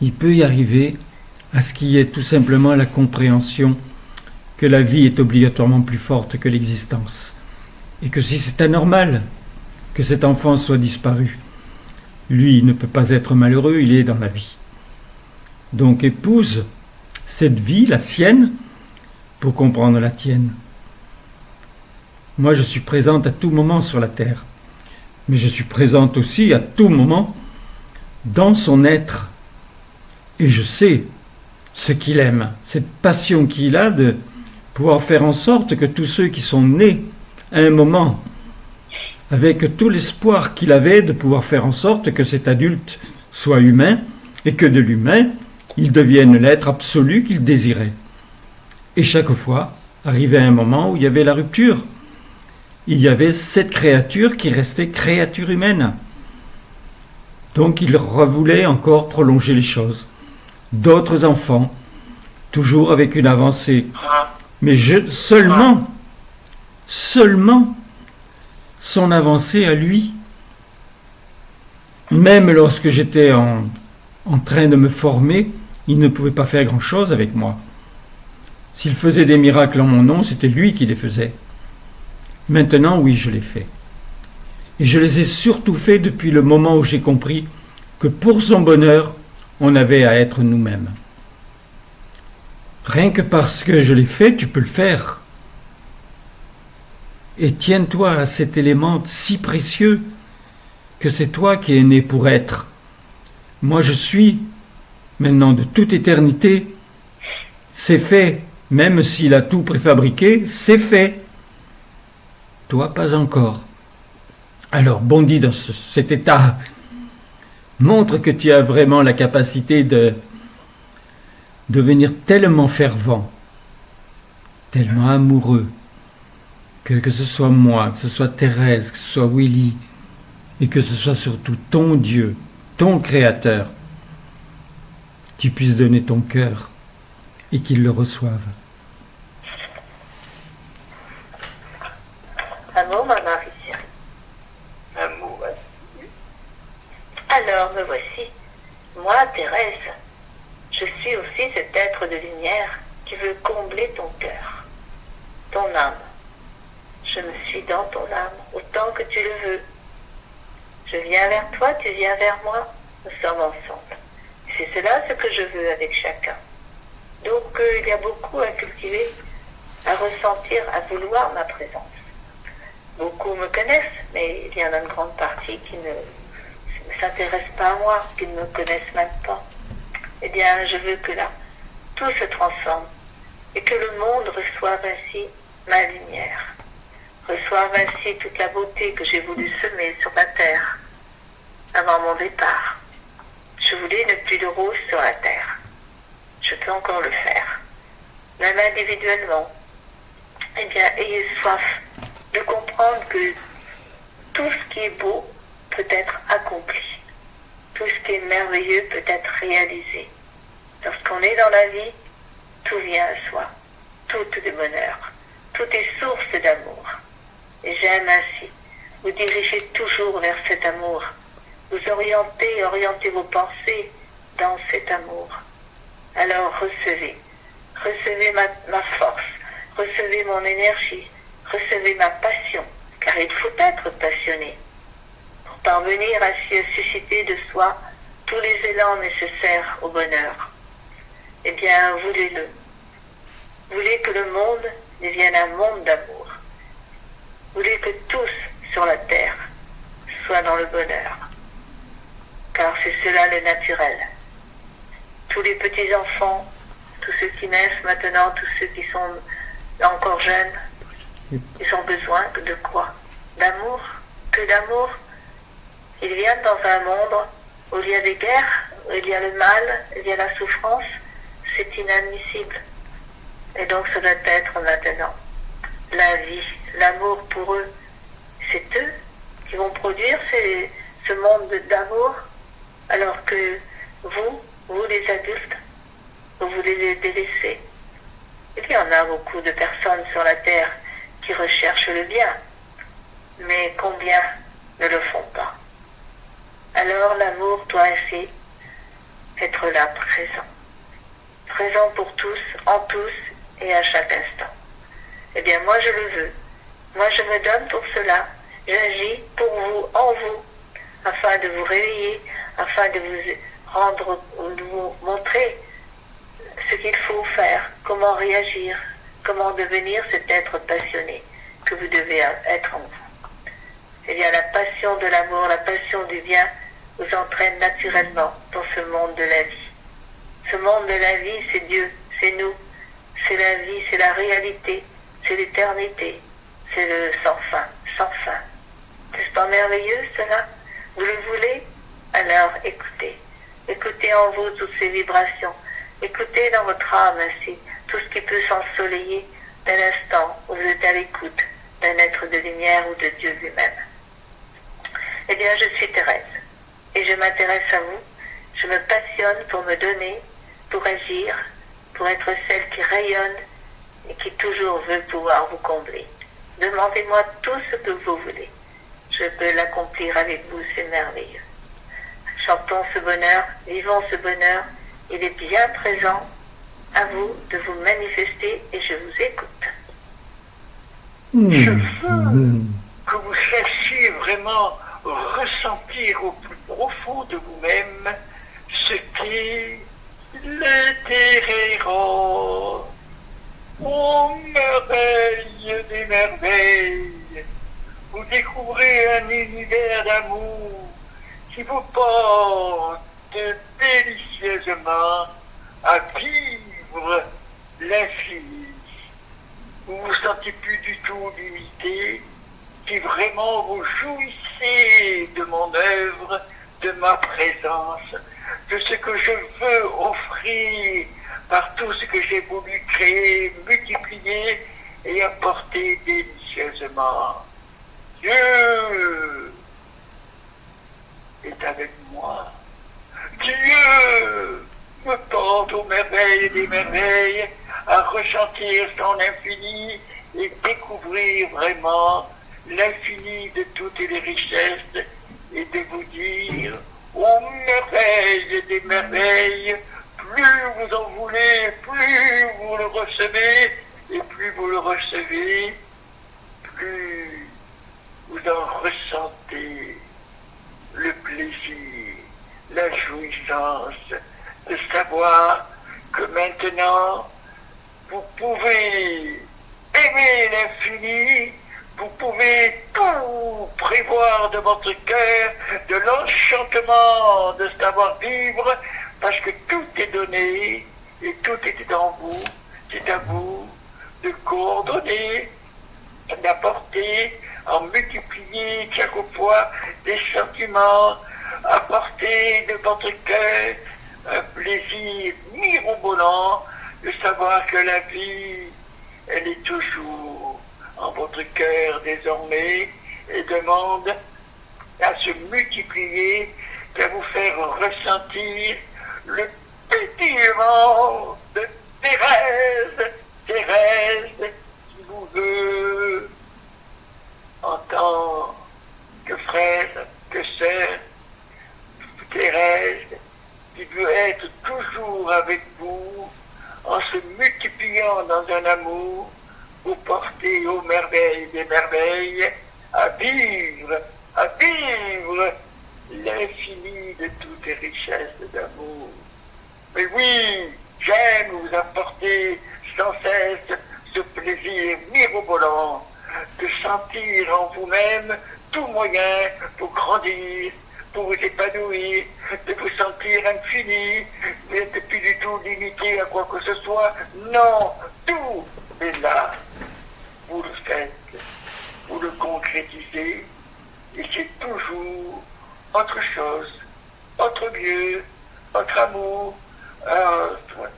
Il peut y arriver à ce qu'il y ait tout simplement la compréhension que la vie est obligatoirement plus forte que l'existence. Et que si c'est anormal que cet enfant soit disparu, lui, il ne peut pas être malheureux, il est dans la vie. Donc épouse cette vie, la sienne, pour comprendre la tienne. Moi, je suis présente à tout moment sur la terre, mais je suis présente aussi à tout moment dans son être. Et je sais ce qu'il aime, cette passion qu'il a de pouvoir faire en sorte que tous ceux qui sont nés à un moment, avec tout l'espoir qu'il avait de pouvoir faire en sorte que cet adulte soit humain, et que de l'humain, il devienne l'être absolu qu'il désirait. Et chaque fois, arrivait un moment où il y avait la rupture. Il y avait cette créature qui restait créature humaine. Donc il voulait encore prolonger les choses. D'autres enfants, toujours avec une avancée. Mais seulement son avancée à lui. Même lorsque j'étais en train de me former, il ne pouvait pas faire grand-chose avec moi. S'il faisait des miracles en mon nom, c'était lui qui les faisait. Maintenant, oui, je les fais. Et je les ai surtout faits depuis le moment où j'ai compris que pour son bonheur, on avait à être nous-mêmes. Rien que parce que je l'ai fait, tu peux le faire. Et tiens-toi à cet élément si précieux que c'est toi qui es né pour être. Moi, je suis, maintenant de toute éternité, c'est fait. Même s'il a tout préfabriqué, c'est fait. Toi, pas encore. Alors, bondis dans cet état. Montre que tu as vraiment la capacité de devenir tellement fervent, tellement amoureux, que ce soit moi, que ce soit Thérèse, que ce soit Willy, et que ce soit surtout ton Dieu, ton Créateur, qui puisse donner ton cœur et qu'il le reçoive. Amour, ma Marie. Amour. Alors me voici, moi, Thérèse. Je suis aussi cet être de lumière qui veut combler ton cœur, ton âme. Je me suis dans ton âme autant que tu le veux. Je viens vers toi, tu viens vers moi, nous sommes ensemble. C'est cela ce que je veux avec chacun. Donc il y a beaucoup à cultiver, à ressentir, à vouloir ma présence. Beaucoup me connaissent, mais il y en a une grande partie qui ne s'intéressent pas à moi, qui ne me connaissent même pas. Eh bien, je veux que là, tout se transforme et que le monde reçoive ainsi ma lumière, reçoive ainsi toute la beauté que j'ai voulu semer sur la terre avant mon départ. Je voulais ne plus de rose sur la terre. Je peux encore le faire, même individuellement. Eh bien, ayez soif de comprendre que tout ce qui est beau peut être accompli. Tout ce qui est merveilleux peut être réalisé. Lorsqu'on est dans la vie, tout vient à soi. Tout est bonheur. Tout est source d'amour. Et j'aime ainsi vous diriger toujours vers cet amour. Vous orientez vos pensées dans cet amour. Alors recevez. Recevez ma force. Recevez mon énergie. Recevez ma passion. Car il faut être passionné pour parvenir à susciter de soi tous les élans nécessaires au bonheur. Eh bien, voulez-le. Voulez que le monde devienne un monde d'amour. Voulez que tous sur la terre soient dans le bonheur. Car c'est cela le naturel. Tous les petits-enfants, tous ceux qui naissent maintenant, tous ceux qui sont encore jeunes, ils ont besoin de quoi? D'amour. Que d'amour. Ils viennent dans un monde où il y a des guerres, où il y a le mal, il y a la souffrance. C'est inadmissible. Et donc ça doit être maintenant. La vie, l'amour pour eux, c'est eux qui vont produire ce monde d'amour, alors que vous les adultes, vous les délaissez. Il y en a beaucoup de personnes sur la terre qui recherchent le bien, mais combien ne le font pas? Alors l'amour doit ainsi être là, présent. Présent pour tous, en tous et à chaque instant. Eh bien, moi je le veux. Moi je me donne pour cela. J'agis pour vous, en vous, afin de vous réveiller, afin de vous montrer ce qu'il faut faire, comment réagir, comment devenir cet être passionné que vous devez être en vous. Eh bien, la passion de l'amour, la passion du bien vous entraîne naturellement dans ce monde de la vie. Ce monde de la vie, c'est Dieu, c'est nous, c'est la vie, c'est la réalité, c'est l'éternité, c'est le sans fin, sans fin. N'est-ce pas merveilleux cela? Vous le voulez? Alors écoutez. Écoutez en vous toutes ces vibrations. Écoutez dans votre âme ainsi tout ce qui peut s'ensoleiller d'un instant où vous êtes à l'écoute d'un être de lumière ou de Dieu lui-même. Eh bien, je suis Thérèse et je m'intéresse à vous. Je me passionne pour me donner, pour agir, pour être celle qui rayonne et qui toujours veut pouvoir vous combler. Demandez-moi tout ce que vous voulez. Je peux l'accomplir avec vous, c'est merveilleux. Chantons ce bonheur, vivons ce bonheur. Il est bien présent. À vous de vous manifester et je vous écoute. Je veux que vous sachiez vraiment ressentir au plus profond de vous-même ce qu'est l'éthéréron. Ô merveille des merveilles, vous découvrez un univers d'amour qui vous porte délicieusement à vivre l'infini. Vous ne vous sentez plus du tout limité, qui vraiment vous jouissez de mon œuvre, de ma présence, de ce que je veux offrir par tout ce que j'ai voulu créer, multiplier et apporter délicieusement. Dieu, merveilles des merveilles, à ressentir son infini et découvrir vraiment l'infini de toutes les richesses et de vous dire, ô merveilles des merveilles, plus vous en voulez, plus vous le recevez, et plus vous le recevez, plus vous en ressentez le plaisir, la jouissance de savoir que maintenant vous pouvez aimer l'infini, vous pouvez tout prévoir de votre cœur, de l'enchantement de savoir-vivre, parce que tout est donné et tout est en vous. C'est à vous de coordonner, d'apporter, en multiplier chaque fois des sentiments, apporter de votre cœur un plaisir mirobolant de savoir que la vie, elle est toujours en votre cœur désormais et demande à se multiplier, qu'à vous faire ressentir le pétillement de Thérèse, Thérèse qui vous veut en tant que frère, que sœur, Thérèse qui veut être toujours avec vous en se multipliant dans un amour, vous porter aux merveilles des merveilles, à vivre l'infini de toutes les richesses d'amour. Mais oui, j'aime vous apporter sans cesse ce plaisir mirobolant de sentir en vous-même tout moyen pour grandir, pour vous épanouir, de vous sentir infini, vous n'êtes plus du tout limité à quoi que ce soit. Non, tout est là. Vous le faites, vous le concrétisez, et c'est toujours autre chose, autre mieux, autre amour, autre.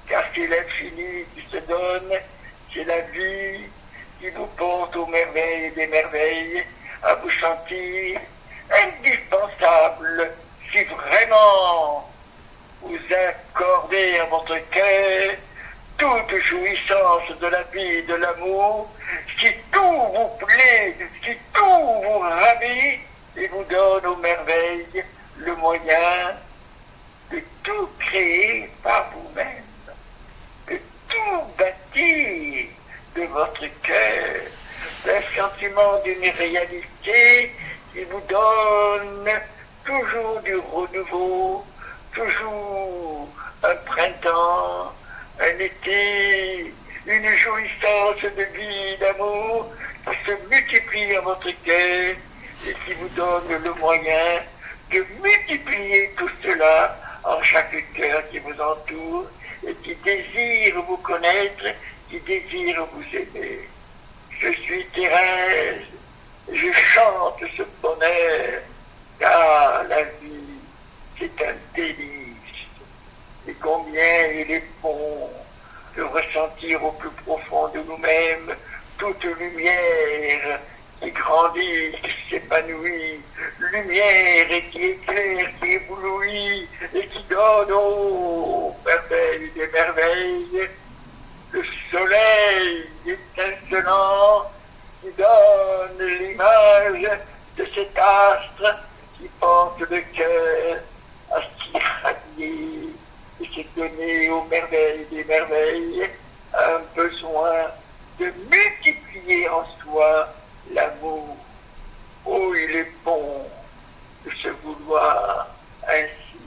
Car c'est l'infini qui se donne, c'est la vie qui vous porte aux merveilles des merveilles, à vous sentir indispensable si vraiment vous accordez à votre cœur toute jouissance de la vie et de l'amour, si tout vous plaît, si tout vous ravit et vous donne aux merveilles le moyen de tout créer par vous-même, de tout bâtir de votre cœur, d'un sentiment d'une réalité qui vous donne toujours du renouveau, toujours un printemps, un été, une jouissance de vie, d'amour qui se multiplie en votre cœur et qui vous donne le moyen de multiplier tout cela en chaque cœur qui vous entoure et qui désire vous connaître, qui désire vous aimer. Je suis Thérèse, je chante ce bonheur, car la vie, c'est un délice. Et combien il est bon de ressentir au plus profond de nous-mêmes toute lumière qui grandit, qui s'épanouit, lumière et qui éclaire, qui éblouit et qui donne aux merveilles des merveilles, le soleil étincelant qui donne l'image de cet astre qui porte le cœur à s'irradier et s'est donné aux merveilles des merveilles un besoin de multiplier en soi l'amour. Oh, il est bon de se vouloir ainsi.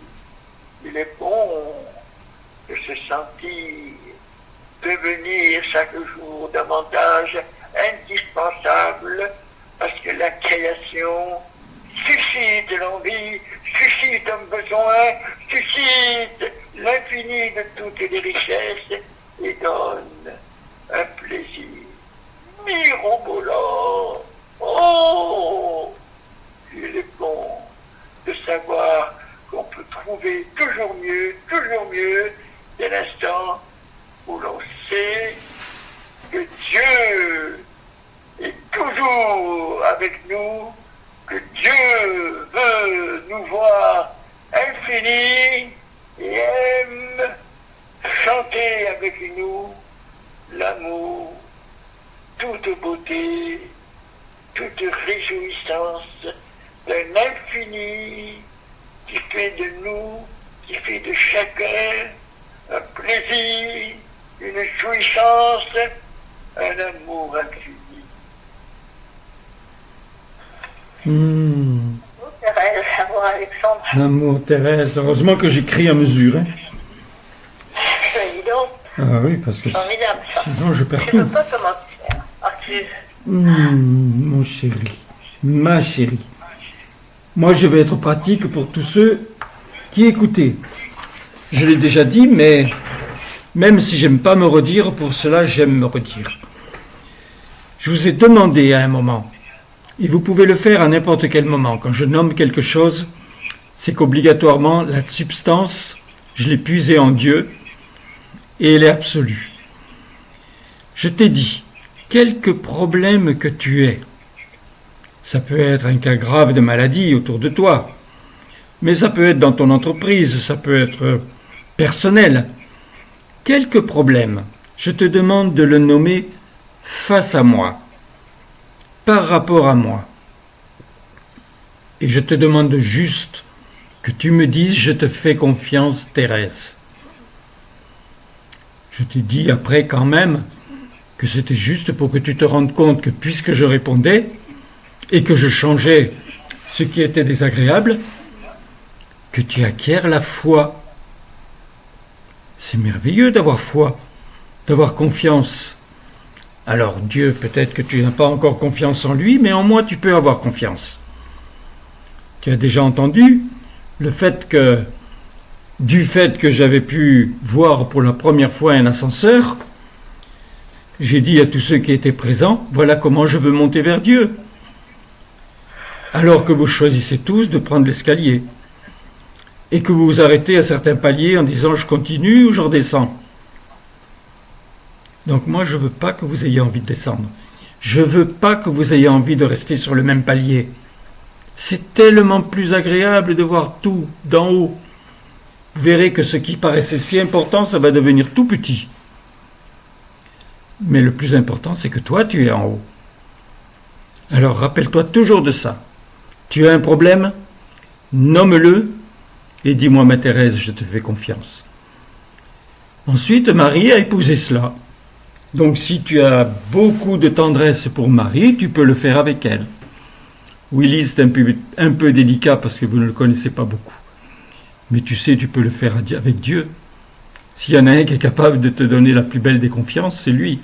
Il est bon de se sentir devenir chaque jour davantage indispensable parce que la création suscite l'envie, suscite un besoin, suscite l'infini de toutes les richesses et donne un plaisir mirobolant. Oh, il est bon de savoir qu'on peut trouver toujours mieux, dès l'instant où l'on sait que Dieu est toujours avec nous, que Dieu veut nous voir infinis et aime chanter avec nous l'amour, toute beauté, toute réjouissance d'un infini qui fait de nous, qui fait de chacun un plaisir, une jouissance, un amour infini. Thérèse, amour Alexandre. L'amour, Thérèse. Heureusement que j'écris à mesure. Hein. Dis donc, Ah oui, parce que formidable ça. sinon je perds Je ne tout. sais pas comment faire. Arthur, Mon chéri, ma chérie. Moi, je vais être pratique pour tous ceux qui écoutaient. Je l'ai déjà dit, mais même si j'aime pas me redire, pour cela, j'aime me redire. Je vous ai demandé à un moment, et vous pouvez le faire à n'importe quel moment. Quand je nomme quelque chose, c'est qu'obligatoirement, la substance, je l'ai puisée en Dieu, et elle est absolue. Je t'ai dit, quelque problème que tu aies, ça peut être un cas grave de maladie autour de toi, mais ça peut être dans ton entreprise, ça peut être personnel. Quelque problème, je te demande de le nommer face à moi, par rapport à moi. Et je te demande juste que tu me dises « Je te fais confiance, Thérèse ». Je t'ai dit après quand même que c'était juste pour que tu te rendes compte que puisque je répondais et que je changeais ce qui était désagréable, que tu acquiers la foi. C'est merveilleux d'avoir foi, d'avoir confiance. Alors Dieu, peut-être que tu n'as pas encore confiance en lui, mais en moi tu peux avoir confiance. Tu as déjà entendu le fait que, du fait que j'avais pu voir pour la première fois un ascenseur, j'ai dit à tous ceux qui étaient présents, voilà comment je veux monter vers Dieu. Alors que vous choisissez tous de prendre l'escalier et que vous vous arrêtez à certains paliers en disant je continue ou je redescends. Donc moi je ne veux pas que vous ayez envie de descendre. Je ne veux pas que vous ayez envie de rester sur le même palier. C'est tellement plus agréable de voir tout d'en haut. Vous verrez que ce qui paraissait si important, ça va devenir tout petit. Mais le plus important, c'est que toi, tu es en haut. Alors rappelle-toi toujours de ça. Tu as un problème, nomme-le et dis-moi, ma Thérèse, je te fais confiance. Ensuite, Marie a épousé cela. Donc si tu as beaucoup de tendresse pour Marie, tu peux le faire avec elle. Willy, c'est un peu délicat parce que vous ne le connaissez pas beaucoup. Mais tu sais, tu peux le faire avec Dieu. S'il y en a un qui est capable de te donner la plus belle des confiances, c'est lui.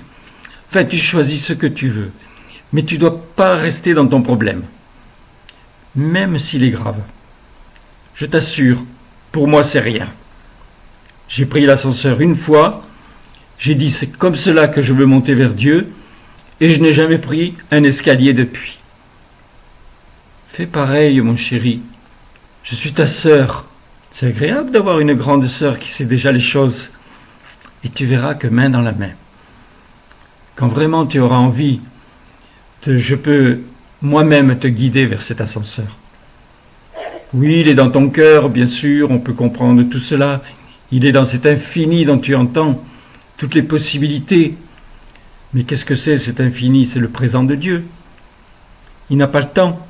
Enfin, tu choisis ce que tu veux. Mais tu ne dois pas rester dans ton problème. Même s'il est grave. Je t'assure, pour moi, c'est rien. J'ai pris l'ascenseur une fois, j'ai dit c'est comme cela que je veux monter vers Dieu, et je n'ai jamais pris un escalier depuis. Fais pareil, mon chéri. Je suis ta sœur. C'est agréable d'avoir une grande sœur qui sait déjà les choses. Et tu verras que main dans la main. Quand vraiment tu auras envie, je peux moi-même te guider vers cet ascenseur. Oui, il est dans ton cœur, bien sûr, on peut comprendre tout cela. Il est dans cet infini dont tu entends toutes les possibilités. Mais qu'est-ce que c'est cet infini? C'est le présent de Dieu. Il n'a pas le temps.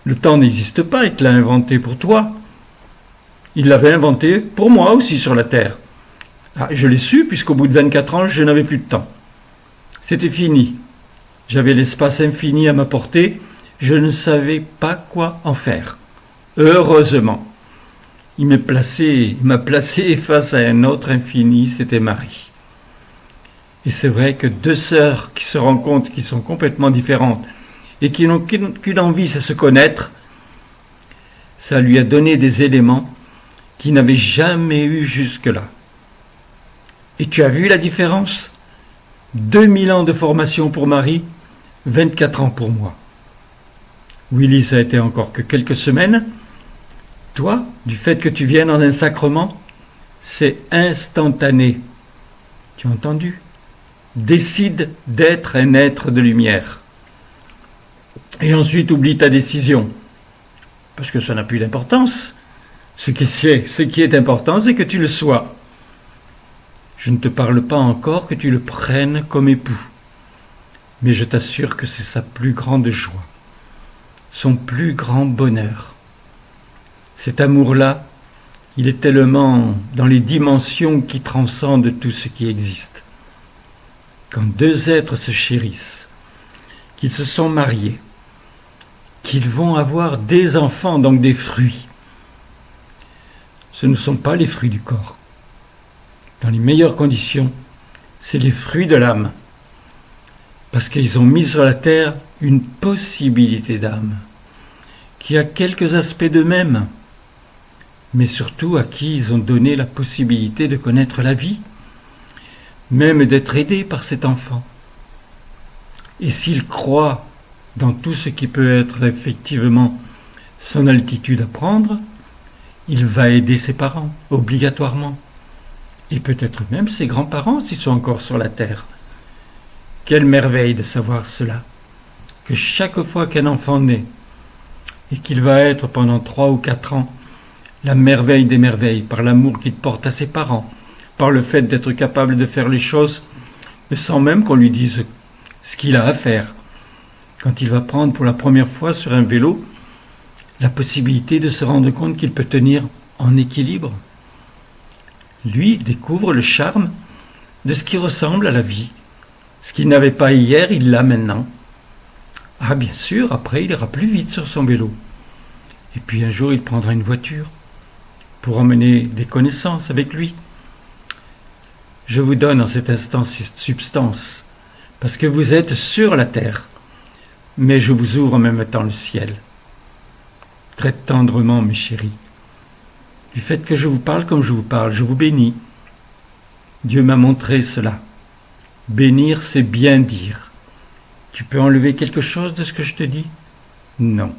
Le temps n'existe pas, il te l'a inventé pour toi. Il l'avait inventé pour moi aussi sur la terre. Ah, je l'ai su puisqu'au bout de 24 ans, je n'avais plus de temps. C'était fini. J'avais l'espace infini à ma portée. Je ne savais pas quoi en faire. Heureusement. Il m'a placé face à un autre infini, c'était Marie. Et c'est vrai que deux sœurs qui se rencontrent, qui sont complètement différentes, et qui n'ont qu'une envie, c'est se connaître, ça lui a donné des éléments qu'il n'avait jamais eu jusque-là. Et tu as vu la différence? 2000 ans de formation pour Marie, 24 ans pour moi. Willy, ça a été encore que quelques semaines. Toi, du fait que tu viennes en un sacrement, c'est instantané. Tu as entendu? Décide d'être un être de lumière. Et ensuite, oublie ta décision. Parce que ça n'a plus d'importance. Ce qui est important, c'est que tu le sois. Je ne te parle pas encore que tu le prennes comme époux, mais je t'assure que c'est sa plus grande joie, son plus grand bonheur. Cet amour-là, il est tellement dans les dimensions qui transcendent tout ce qui existe. Quand deux êtres se chérissent, qu'ils se sont mariés, qu'ils vont avoir des enfants, donc des fruits, ce ne sont pas les fruits du corps. Dans les meilleures conditions, c'est les fruits de l'âme. Parce qu'ils ont mis sur la terre une possibilité d'âme, qui a quelques aspects d'eux-mêmes, mais surtout à qui ils ont donné la possibilité de connaître la vie, même d'être aidés par cet enfant. Et s'il croit dans tout ce qui peut être effectivement son altitude à prendre, il va aider ses parents, obligatoirement. Et peut-être même ses grands-parents s'ils sont encore sur la terre. Quelle merveille de savoir cela, que chaque fois qu'un enfant naît, et qu'il va être pendant 3 ou 4 ans, la merveille des merveilles, par l'amour qu'il porte à ses parents, par le fait d'être capable de faire les choses, mais sans même qu'on lui dise ce qu'il a à faire. Quand il va prendre pour la première fois sur un vélo, la possibilité de se rendre compte qu'il peut tenir en équilibre. Lui découvre le charme de ce qui ressemble à la vie. Ce qu'il n'avait pas hier, il l'a maintenant. Ah bien sûr, après il ira plus vite sur son vélo. Et puis un jour il prendra une voiture pour emmener des connaissances avec lui. Je vous donne en cet instant cette substance, parce que vous êtes sur la terre, mais je vous ouvre en même temps le ciel. Très tendrement, mes chéris. Du fait que je vous parle comme je vous parle, je vous bénis. Dieu m'a montré cela. Bénir, c'est bien dire. Tu peux enlever quelque chose de ce que je te dis? Non,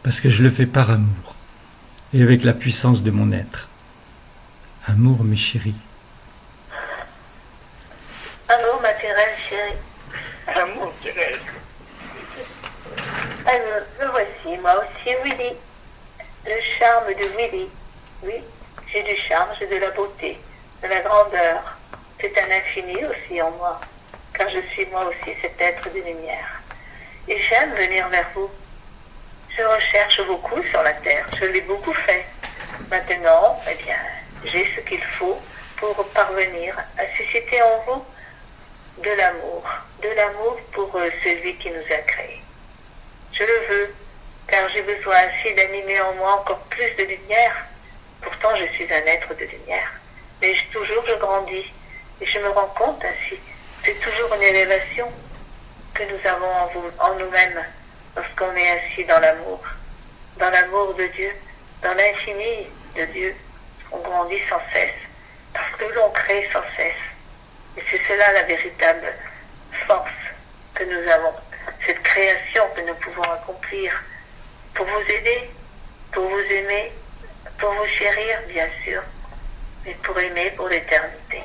parce que je le fais par amour et avec la puissance de mon être. Amour, mes chéris. Amour, ma Thérèse chérie. Amour, Thérèse. Alors, me voici, moi aussi, Willy. Le charme de Willy. Oui, j'ai du charme, j'ai de la beauté, de la grandeur. C'est un infini aussi en moi, car je suis moi aussi cet être de lumière. Et j'aime venir vers vous. Je recherche beaucoup sur la terre, je l'ai beaucoup fait. Maintenant, eh bien, j'ai ce qu'il faut pour parvenir à susciter en vous de l'amour pour celui qui nous a créés. Je le veux, car j'ai besoin ainsi d'animer en moi encore plus de lumière. Pourtant, je suis un être de lumière, mais toujours je grandis. Et je me rends compte ainsi, c'est toujours une élévation que nous avons en nous-mêmes lorsqu'on est assis dans l'amour de Dieu, dans l'infini de Dieu. On grandit sans cesse, parce que l'on crée sans cesse. Et c'est cela la véritable force que nous avons, cette création que nous pouvons accomplir pour vous aider, pour vous aimer, pour vous chérir, bien sûr, mais pour aimer pour l'éternité.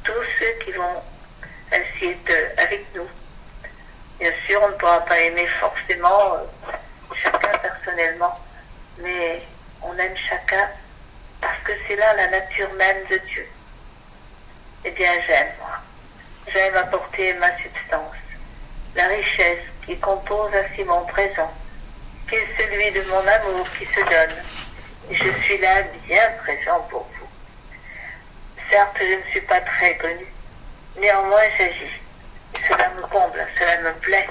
Tous ceux qui vont ainsi être avec nous. Bien sûr, on ne pourra pas aimer forcément chacun personnellement, mais on aime chacun parce que c'est là la nature même de Dieu. Eh bien, j'aime, moi. J'aime apporter ma substance, la richesse qui compose ainsi mon présent, qui est celui de mon amour qui se donne. Et je suis là bien présent pour vous. Certes, je ne suis pas très connue, néanmoins j'agis. Cela me comble, cela me plaît.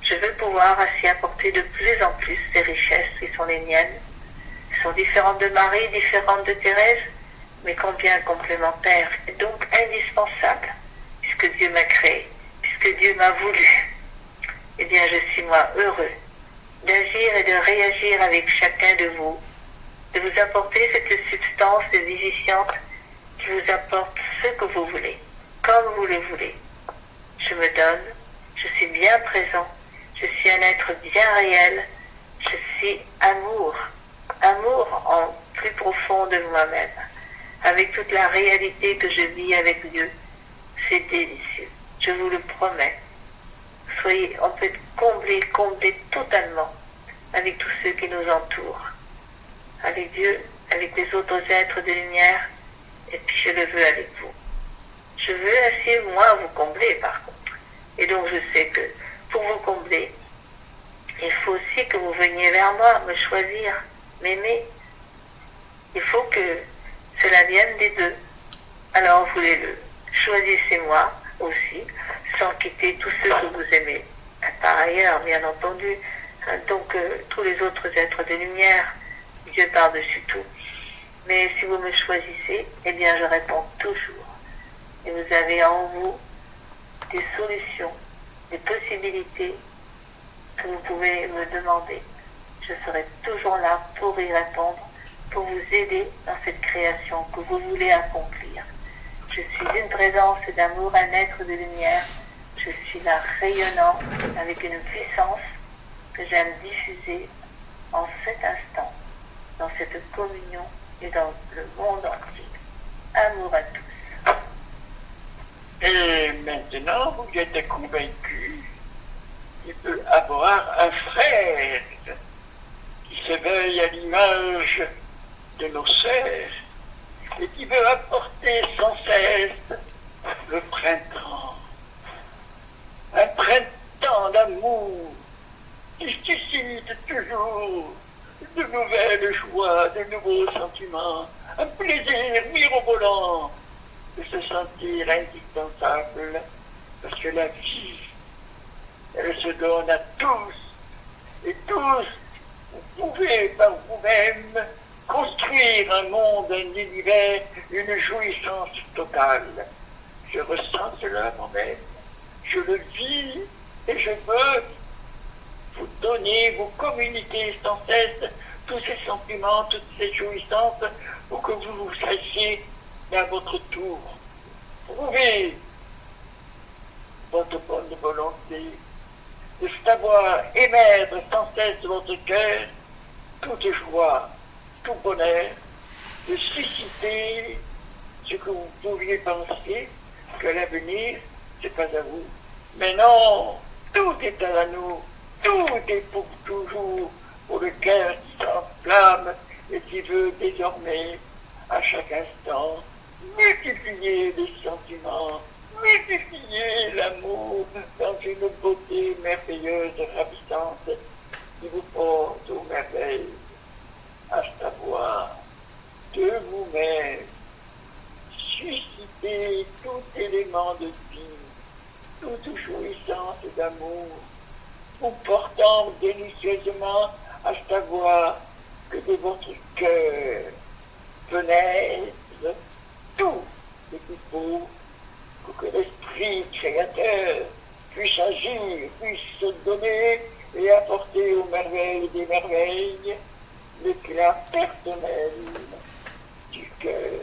Je veux pouvoir ainsi apporter de plus en plus ces richesses qui sont les miennes, qui sont différentes de Marie, différentes de Thérèse, mais combien complémentaires, et donc indispensables, puisque Dieu m'a créé, puisque Dieu m'a voulu. Eh bien, je suis moi heureux d'agir et de réagir avec chacun de vous, de vous apporter cette substance vivifiante qui vous apporte ce que vous voulez, comme vous le voulez. Je me donne, je suis bien présent, je suis un être bien réel, je suis amour, amour en plus profond de moi-même, avec toute la réalité que je vis avec Dieu. C'est délicieux, je vous le promets. On peut être comblé totalement avec tous ceux qui nous entourent, avec Dieu, avec les autres êtres de lumière, et puis je le veux avec vous. je veux assez, moi, vous combler, par contre. Et donc, je sais que pour vous combler, il faut aussi que vous veniez vers moi, me choisir, m'aimer. Il faut que cela vienne des deux. Alors, voulez-le. Choisissez-moi aussi, sans quitter tous ceux que vous aimez. Par ailleurs, bien entendu, donc tous les autres êtres de lumière, Dieu par-dessus tout. Mais si vous me choisissez, eh bien, je réponds toujours. Et vous avez en vous des solutions, des possibilités que vous pouvez me demander. Je serai toujours là pour y répondre, pour vous aider dans cette création que vous voulez accomplir. Je suis une présence d'amour, un être de lumière. Je suis là rayonnant avec une puissance que j'aime diffuser en cet instant, dans cette communion et dans le monde entier. Amour à tous. Et maintenant, vous êtes convaincu qu'il peut avoir un frère qui s'éveille à l'image de nos sœurs et qui veut apporter sans cesse le printemps. Un printemps d'amour qui suscite toujours de nouvelles joies, de nouveaux sentiments, un plaisir mirobolant de se sentir indispensable, parce que la vie, elle se donne à tous, et tous, vous pouvez par vous-même construire un monde, un univers, une jouissance totale. Je ressens cela moi-même, je le vis, et je veux vous donner, vous communiquer sans cesse tous ces sentiments, toutes ces jouissances, pour que vous vous sachiez à votre tour prouver votre bonne volonté, de savoir émettre sans cesse de votre cœur toute joie, tout bonheur, de susciter ce que vous pouviez penser que l'avenir, c'est pas à vous. Mais non, tout est à nous, tout est pour toujours, pour le cœur qui s'enflamme et qui veut désormais, à chaque instant, multiplier les sentiments, multiplier l'amour dans une beauté merveilleuse et ravissante qui vous porte aux merveilles, à savoir de vous-même susciter tout élément de vie, toute jouissance d'amour, vous portant délicieusement à savoir que de votre cœur pénètre tout ce qu'il faut pour que l'esprit créateur puisse agir, puisse se donner et apporter aux merveilles des merveilles l'éclat personnel du cœur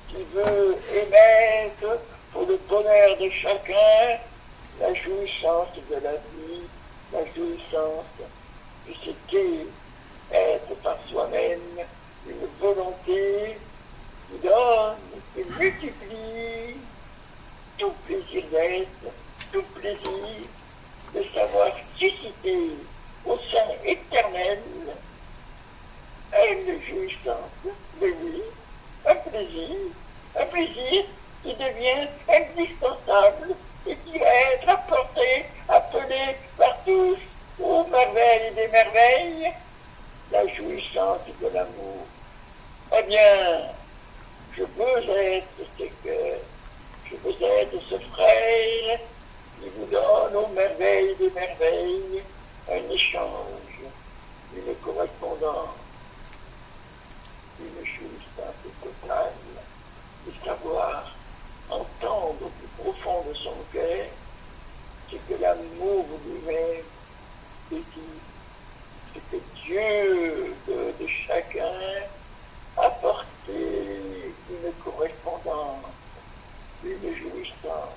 qui veut émettre pour le bonheur de chacun la jouissance de la vie, la jouissance de ce qu'est être par soi-même une volonté qui donne, qui multiplie tout plaisir d'être, tout plaisir de savoir susciter au sein éternel une jouissance de vie, un plaisir qui devient indispensable et qui va être apporté, appelé par tous aux merveilles des merveilles, la jouissance de l'amour. Eh bien, je veux être ce cœur, je veux être ce frère qui vous donne aux merveilles des merveilles un échange, une correspondance, une jouissance totale, de savoir entendre au plus profond de son cœur ce que l'amour lui-même dit, ce que Dieu veut de chacun apporter une correspondance, une jouissance,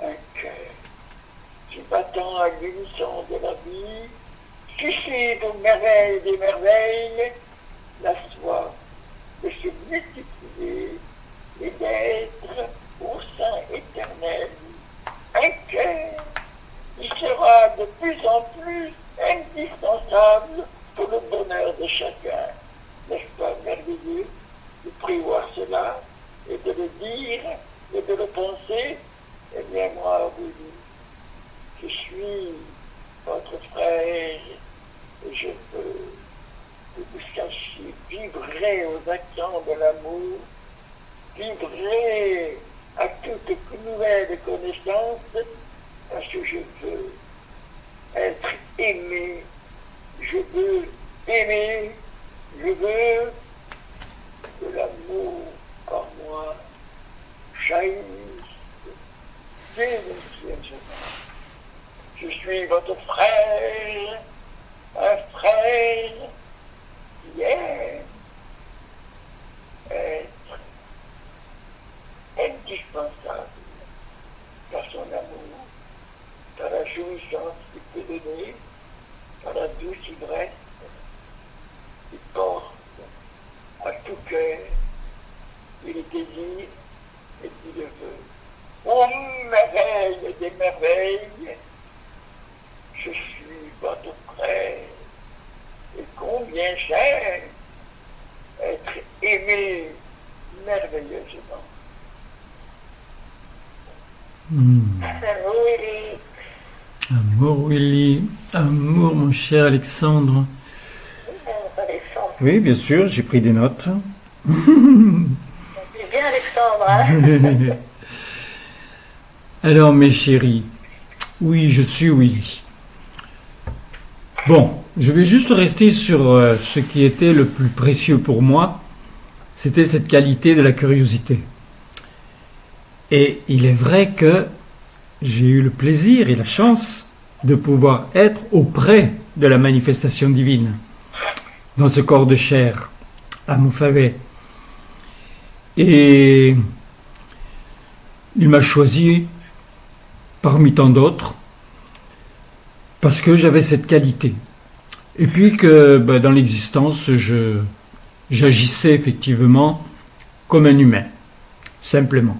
un cœur qui battant à l'unisson de la vie, suscite aux merveilles des merveilles la soif de se multiplier et d'être au sein éternel un cœur qui sera de plus en plus indispensable pour le bonheur de chacun. N'est-ce pas merveilleux de prévoir cela et de le dire et de le penser, eh bien moi, oui, je suis votre frère et je peux vous sachiez vibrer aux accents de l'amour, vibrer à toute nouvelle connaissance, parce que je veux être aimé, je veux aimer, je veux que l'amour par moi jaillisse silencieusement. Je suis votre frère, un frère qui aime être indispensable dans son amour, dans la jouissance qu'il peut donner, dans la douce ivresse qu'il porte à tout cœur, il le désire et qu'il le veut. Ô merveille des merveilles, je suis votre frère, et combien j'aime être aimé merveilleusement. Amour, Willy. Amour, mon cher Alexandre. Alexandre. Oui, bien sûr, j'ai pris des notes. C'est bien Alexandre, hein? Alors, mes chéris, oui, je suis Willy. Bon, je vais juste rester sur ce qui était le plus précieux pour moi, c'était cette qualité de la curiosité. Et il est vrai que j'ai eu le plaisir et la chance de pouvoir être auprès de la manifestation divine, dans ce corps de chair, à Moufavet. Et il m'a choisi parmi tant d'autres, parce que j'avais cette qualité. Et puis que dans l'existence, j'agissais effectivement comme un humain, simplement.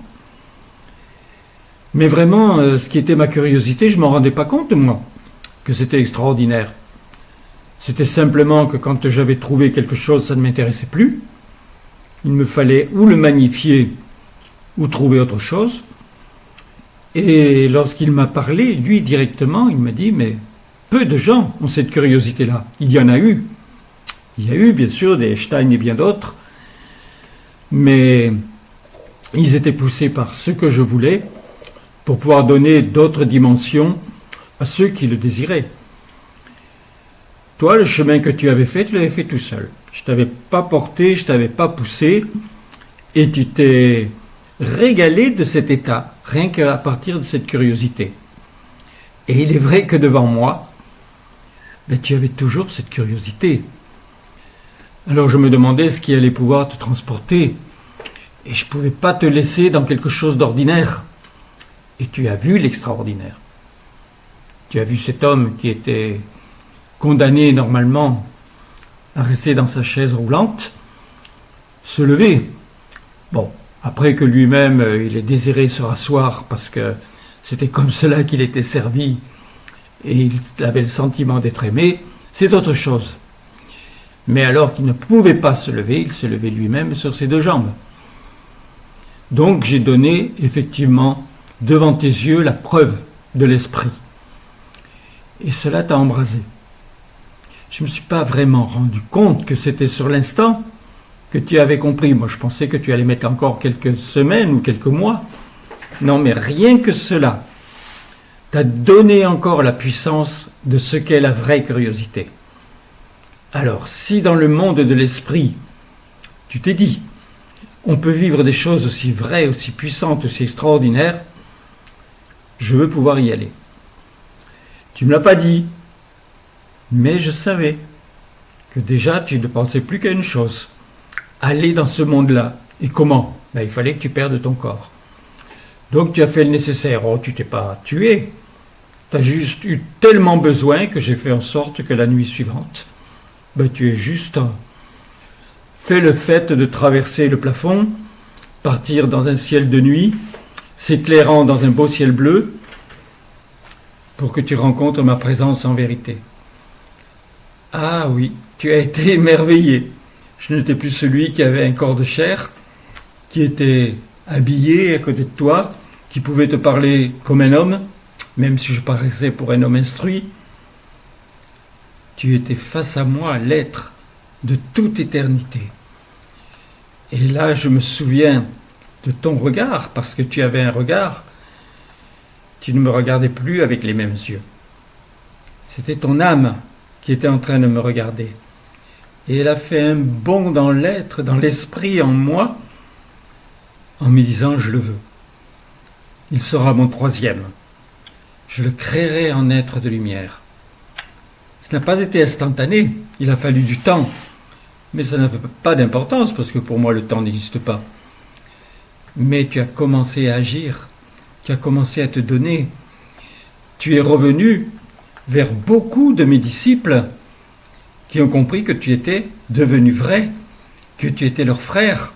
Mais vraiment, ce qui était ma curiosité, je ne m'en rendais pas compte, moi, que c'était extraordinaire. C'était simplement que quand j'avais trouvé quelque chose, ça ne m'intéressait plus. Il me fallait ou le magnifier, ou trouver autre chose. Et lorsqu'il m'a parlé, lui, directement, il m'a dit, mais peu de gens ont cette curiosité-là. Il y en a eu. Il y a eu, bien sûr, des Einstein et bien d'autres. Mais ils étaient poussés par ce que je voulais pour pouvoir donner d'autres dimensions à ceux qui le désiraient. Toi, le chemin que tu avais fait, tu l'avais fait tout seul. Je ne t'avais pas porté, je ne t'avais pas poussé, et tu t'es régalé de cet état, rien qu'à partir de cette curiosité. Et il est vrai que devant moi, tu avais toujours cette curiosité. Alors je me demandais ce qui allait pouvoir te transporter, et je ne pouvais pas te laisser dans quelque chose d'ordinaire. Et tu as vu l'extraordinaire. Tu as vu cet homme qui était condamné normalement à rester dans sa chaise roulante, se lever. Bon, après que lui-même, il ait désiré se rasseoir parce que c'était comme cela qu'il était servi et il avait le sentiment d'être aimé, c'est autre chose. Mais alors qu'il ne pouvait pas se lever, il se levait lui-même sur ses deux jambes. Donc j'ai donné effectivement devant tes yeux la preuve de l'esprit. Et cela t'a embrasé. Je ne me suis pas vraiment rendu compte que c'était sur l'instant que tu avais compris. Moi, je pensais que tu allais mettre encore quelques semaines ou quelques mois. Non, mais rien que cela t'a donné encore la puissance de ce qu'est la vraie curiosité. Alors, si dans le monde de l'esprit, tu t'es dit, on peut vivre des choses aussi vraies, aussi puissantes, aussi extraordinaires, je veux pouvoir y aller. Tu ne me l'as pas dit, mais je savais que déjà tu ne pensais plus qu'à une chose, aller dans ce monde-là. Et comment? Il fallait que tu perdes ton corps. Donc tu as fait le nécessaire. Oh, tu t'es pas tué. Tu as juste eu tellement besoin que j'ai fait en sorte que la nuit suivante, tu es juste fait le fait de traverser le plafond, partir dans un ciel de nuit, s'éclairant dans un beau ciel bleu, pour que tu rencontres ma présence en vérité. Ah oui, tu as été émerveillé. Je n'étais plus celui qui avait un corps de chair, qui était habillé à côté de toi, qui pouvait te parler comme un homme, même si je paraissais pour un homme instruit. Tu étais face à moi, l'être de toute éternité. Et là, je me souviens de ton regard, parce que tu avais un regard. Tu ne me regardais plus avec les mêmes yeux. C'était ton âme qui était en train de me regarder. Et elle a fait un bond dans l'être, dans l'esprit, en moi, en me disant « je le veux ». Il sera mon troisième. Je le créerai en être de lumière. Ça n'a pas été instantané, il a fallu du temps. Mais ça n'a pas d'importance, parce que pour moi le temps n'existe pas. Mais tu as commencé à agir, tu as commencé à te donner. Tu es revenu vers beaucoup de mes disciples qui ont compris que tu étais devenu vrai, que tu étais leur frère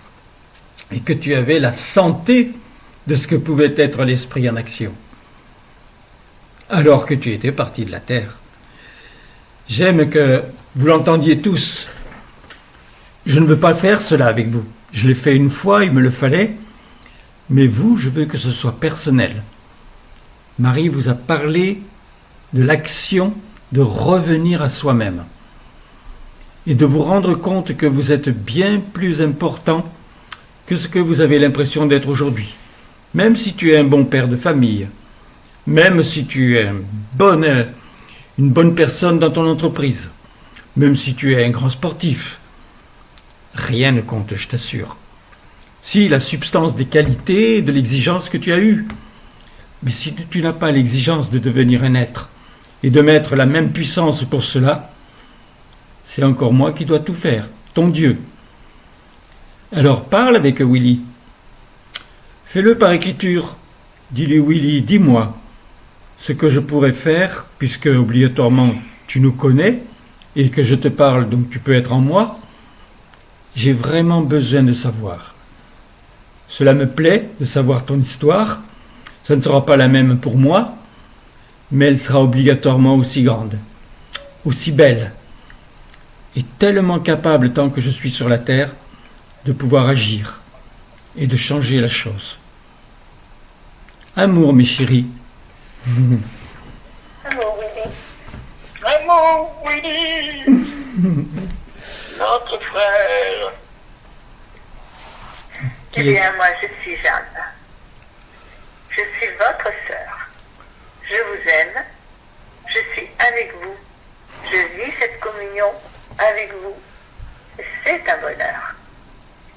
et que tu avais la santé de ce que pouvait être l'esprit en action. Alors que tu étais parti de la terre. J'aime que vous l'entendiez tous. Je ne veux pas faire cela avec vous. Je l'ai fait une fois, il me le fallait. Mais vous, je veux que ce soit personnel. Marie vous a parlé de l'action de revenir à soi-même et de vous rendre compte que vous êtes bien plus important que ce que vous avez l'impression d'être aujourd'hui. Même si tu es un bon père de famille, même si tu es une bonne personne dans ton entreprise, même si tu es un grand sportif, rien ne compte, je t'assure. Si la substance des qualités, de l'exigence que tu as eue, mais si tu n'as pas l'exigence de devenir un être et de mettre la même puissance pour cela, c'est encore moi qui dois tout faire, ton Dieu. Alors parle avec Willy. Fais-le par écriture. Dis-lui, Willy, dis-moi ce que je pourrais faire, puisque obligatoirement tu nous connais et que je te parle, donc tu peux être en moi. J'ai vraiment besoin de savoir. Cela me plaît de savoir ton histoire. Ça ne sera pas la même pour moi, mais elle sera obligatoirement aussi grande, aussi belle, et tellement capable, tant que je suis sur la terre, de pouvoir agir et de changer la chose. Amour, mes chéris. Amour, Willy. Amour, Willy, notre frère. Eh bien, moi, je suis Jeanne. Je suis votre sœur. Je vous aime. Je suis avec vous. Je vis cette communion avec vous. C'est un bonheur.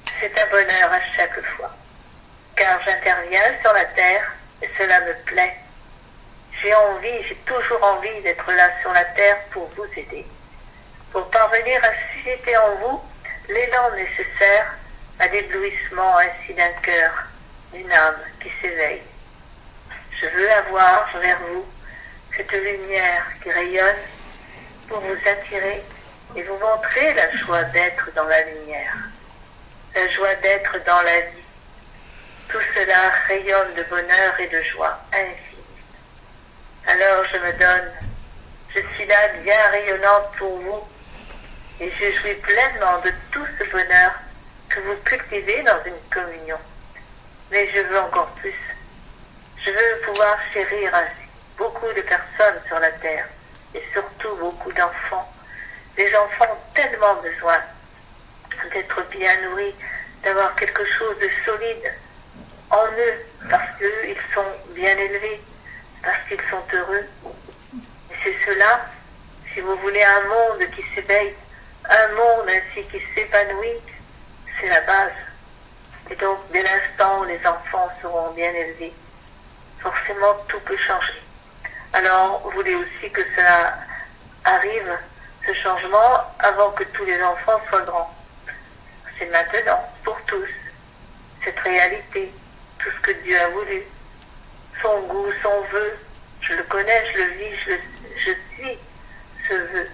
C'est un bonheur à chaque fois. Car j'interviens sur la terre et cela me plaît. J'ai toujours envie d'être là sur la terre pour vous aider. Pour parvenir à susciter en vous l'élan nécessaire à l'éblouissement ainsi d'un cœur, d'une âme qui s'éveille. Je veux avoir vers vous cette lumière qui rayonne pour vous attirer et vous montrer la joie d'être dans la lumière, la joie d'être dans la vie. Tout cela rayonne de bonheur et de joie infinie. Alors je me donne, je suis là bien rayonnante pour vous et je jouis pleinement de tout ce bonheur que vous cultivez dans une communion. Mais je veux encore plus. Je veux pouvoir chérir ainsi beaucoup de personnes sur la terre et surtout beaucoup d'enfants. Les enfants ont tellement besoin d'être bien nourris, d'avoir quelque chose de solide en eux parce qu'ils sont bien élevés, parce qu'ils sont heureux. Et c'est cela, si vous voulez, un monde qui s'éveille, un monde ainsi qui s'épanouit, c'est la base. Et donc, dès l'instant où les enfants seront bien élevés, forcément tout peut changer. Alors, vous voulez aussi que cela arrive, ce changement, avant que tous les enfants soient grands. C'est maintenant, pour tous, cette réalité, tout ce que Dieu a voulu, son goût, son vœu, je le connais, je le vis, je suis ce vœu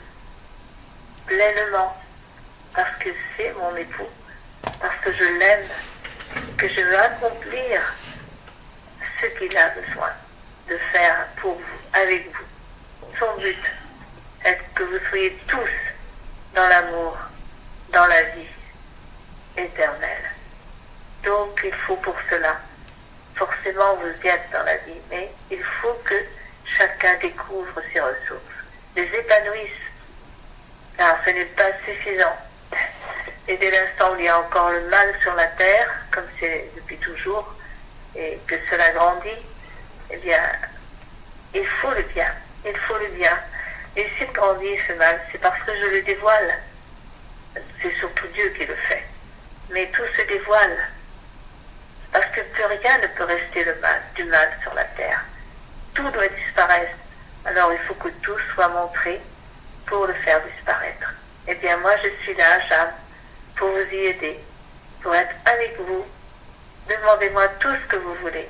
pleinement, parce que c'est mon époux, parce que je l'aime, que je veux accomplir ce qu'il a besoin de faire pour vous, avec vous. Son but est que vous soyez tous dans l'amour, dans la vie éternelle. Donc il faut pour cela, forcément vous y êtes dans la vie, mais il faut que chacun découvre ses ressources, les épanouisse, car ce n'est pas suffisant. Et dès l'instant où il y a encore le mal sur la terre, comme c'est depuis toujours, et que cela grandit, eh bien, il faut le bien, il faut le bien. Et s'il grandit ce mal, c'est parce que je le dévoile. C'est surtout Dieu qui le fait. Mais tout se dévoile. Parce que plus rien ne peut rester du mal sur la terre. Tout doit disparaître. Alors il faut que tout soit montré pour le faire disparaître. Eh bien moi je suis là, Jeanne, pour vous y aider, pour être avec vous. Demandez-moi tout ce que vous voulez,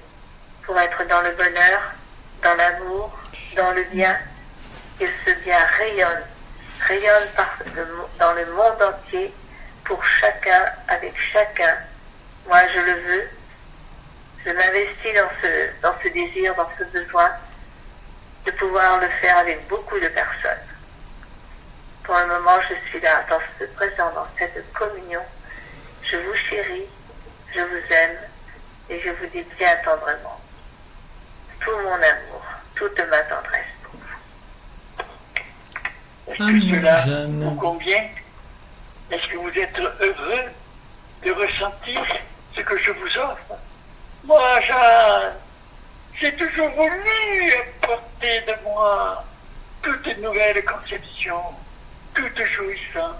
pour être dans le bonheur, dans l'amour, dans le bien, que ce bien rayonne dans le monde entier, pour chacun, avec chacun. Moi je le veux, je m'investis dans ce désir, dans ce besoin, de pouvoir le faire avec beaucoup de personnes. Pour le moment, je suis là, dans ce présent, dans cette communion. Je vous chéris, je vous aime, et je vous dis bien tendrement tout mon amour, toute ma tendresse pour vous. Est-ce que cela vous convient? Est-ce que vous êtes heureux de ressentir ce que je vous offre? Moi, Jeanne, j'ai toujours voulu apporter de moi toute nouvelle conception, toute jouissance,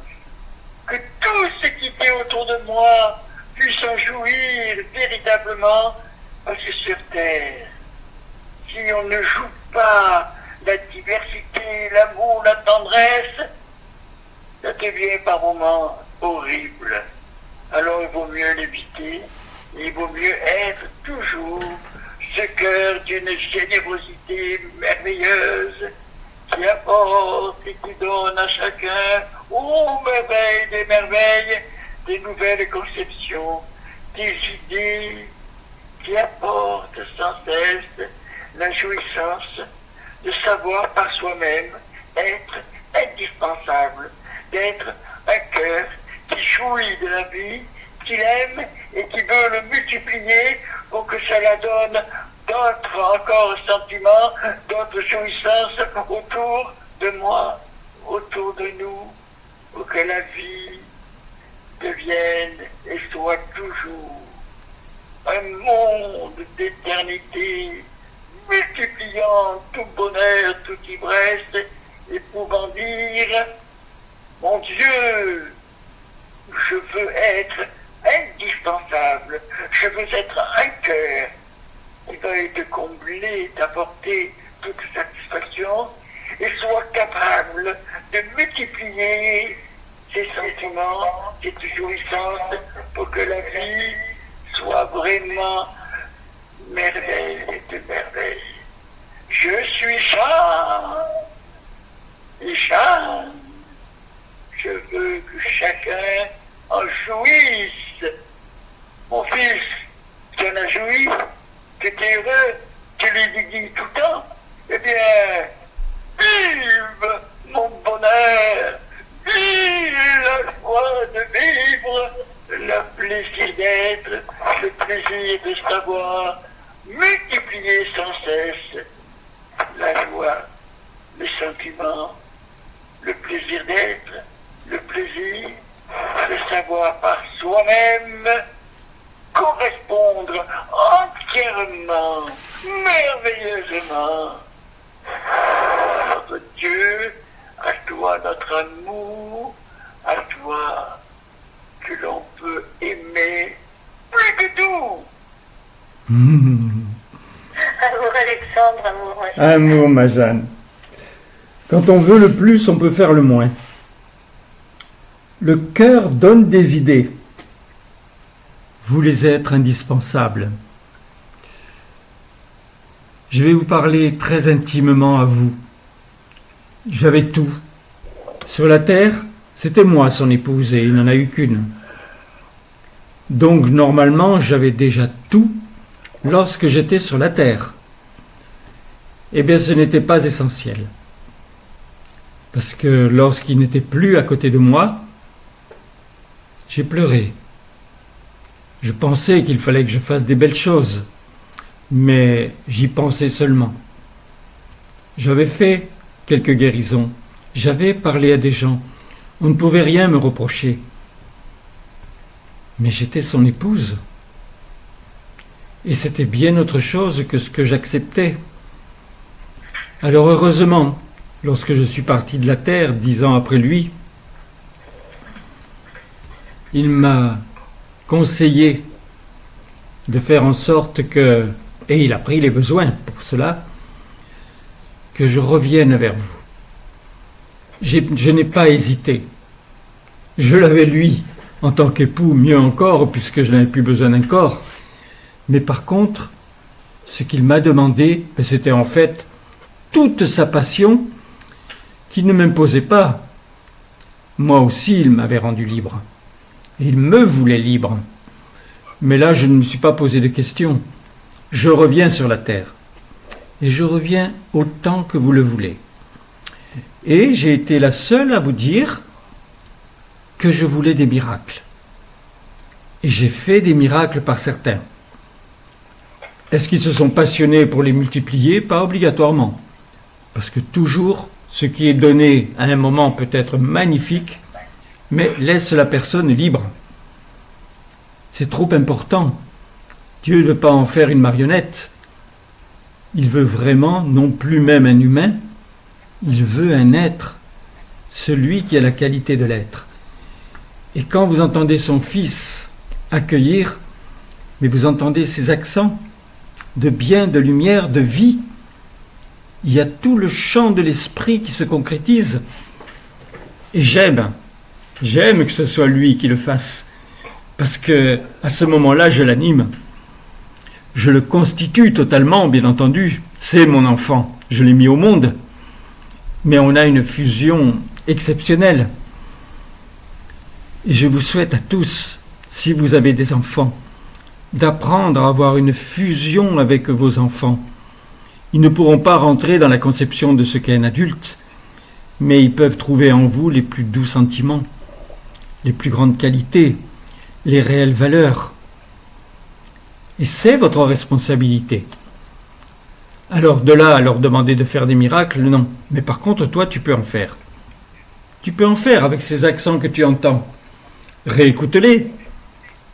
que tout ce qui est autour de moi puisse en jouir véritablement, parce que sur Terre, si on ne joue pas la diversité, l'amour, la tendresse, ça devient par moments horrible. Alors il vaut mieux l'éviter, il vaut mieux être toujours ce cœur d'une générosité merveilleuse qui apporte et qui donne à chacun, ô merveille des merveilles, des nouvelles conceptions, des idées qui apportent sans cesse la jouissance de savoir par soi-même être indispensable, d'être un cœur qui jouit de la vie, qui l'aime et qui veut le multiplier pour que cela donne d'autres encore sentiments, d'autres jouissances autour de moi, autour de nous, pour que la vie devienne et soit toujours un monde d'éternité, multipliant tout bonheur, toute ivresse, et pouvant dire, mon Dieu, je veux être indispensable, je veux être un cœur qui va être comblé, d'apporter toute satisfaction, et soit capable de multiplier ces sentiments, cette jouissance, pour que la vie soit vraiment merveille de merveille. Je suis Jeanne, et Jeanne, je veux que chacun en jouisse. Mon fils, tu en as joui, tu es heureux, tu lui dis tout le temps, eh bien, vive mon bonheur, vive la joie de vivre, le plaisir d'être, le plaisir de savoir, multiplier sans cesse la joie, le sentiment, le plaisir d'être, le plaisir de savoir par soi-même correspondre entièrement, merveilleusement à notre Dieu, à toi notre amour, à toi que l'on peut aimer plus que tout. Amour Alexandre, amour ma Jeanne. Amour, ma Jeanne. Quand on veut le plus, on peut faire le moins. Le cœur donne des idées. Vous voulez être indispensable. Je vais vous parler très intimement à vous. J'avais tout. Sur la terre, c'était moi son épouse et il n'en a eu qu'une. Donc normalement, j'avais déjà tout lorsque j'étais sur la terre. Eh bien, ce n'était pas essentiel. Parce que lorsqu'il n'était plus à côté de moi, j'ai pleuré. Je pensais qu'il fallait que je fasse des belles choses, mais j'y pensais seulement. J'avais fait quelques guérisons, j'avais parlé à des gens, on ne pouvait rien me reprocher. Mais j'étais son épouse. Et c'était bien autre chose que ce que j'acceptais. Alors heureusement, lorsque je suis parti de la terre 10 ans après lui, il m'a conseillé de faire en sorte que, et il a pris les besoins pour cela, que je revienne vers vous. Je n'ai pas hésité. Je l'avais lui en tant qu'époux, mieux encore, puisque je n'avais plus besoin d'un corps. Mais par contre, ce qu'il m'a demandé, c'était en fait toute sa passion qui ne m'imposait pas. Moi aussi, il m'avait rendu libre. Il me voulait libre. Mais là, je ne me suis pas posé de questions. Je reviens sur la terre. Et je reviens autant que vous le voulez. Et j'ai été la seule à vous dire que je voulais des miracles. Et j'ai fait des miracles par certains. Est-ce qu'ils se sont passionnés pour les multiplier? Pas obligatoirement. Parce que toujours, ce qui est donné à un moment peut être magnifique, mais laisse la personne libre. C'est trop important. Dieu ne veut pas en faire une marionnette. Il veut vraiment, non plus même un humain, il veut un être, celui qui a la qualité de l'être. Et quand vous entendez son fils accueillir, mais vous entendez ses accents de bien, de lumière, de vie, il y a tout le champ de l'esprit qui se concrétise. Et j'aime que ce soit lui qui le fasse, parce que à ce moment-là, je l'anime. Je le constitue totalement, bien entendu. C'est mon enfant, je l'ai mis au monde. Mais on a une fusion exceptionnelle. Et je vous souhaite à tous, si vous avez des enfants, d'apprendre à avoir une fusion avec vos enfants. Ils ne pourront pas rentrer dans la conception de ce qu'est un adulte, mais ils peuvent trouver en vous les plus doux sentiments, les plus grandes qualités, les réelles valeurs. Et c'est votre responsabilité. Alors de là à leur demander de faire des miracles, non. Mais par contre, toi, tu peux en faire. Tu peux en faire avec ces accents que tu entends. Réécoute-les.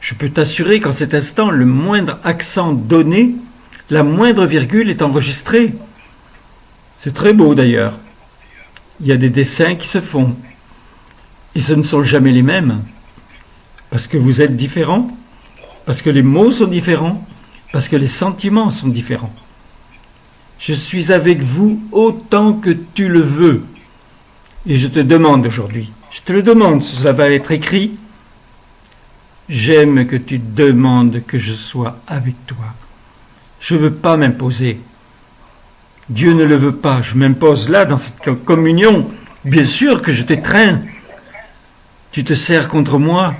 Je peux t'assurer qu'en cet instant, le moindre accent donné, la moindre virgule est enregistrée. C'est très beau d'ailleurs. Il y a des dessins qui se font. Et ce ne sont jamais les mêmes. Parce que vous êtes différents. Parce que les mots sont différents. Parce que les sentiments sont différents. Je suis avec vous autant que tu le veux. Et je te demande aujourd'hui, je te le demande, cela va être écrit. J'aime que tu demandes que je sois avec toi. Je ne veux pas m'imposer. Dieu ne le veut pas. Je m'impose là, dans cette communion. Bien sûr que je t'étreins. Tu te serres contre moi.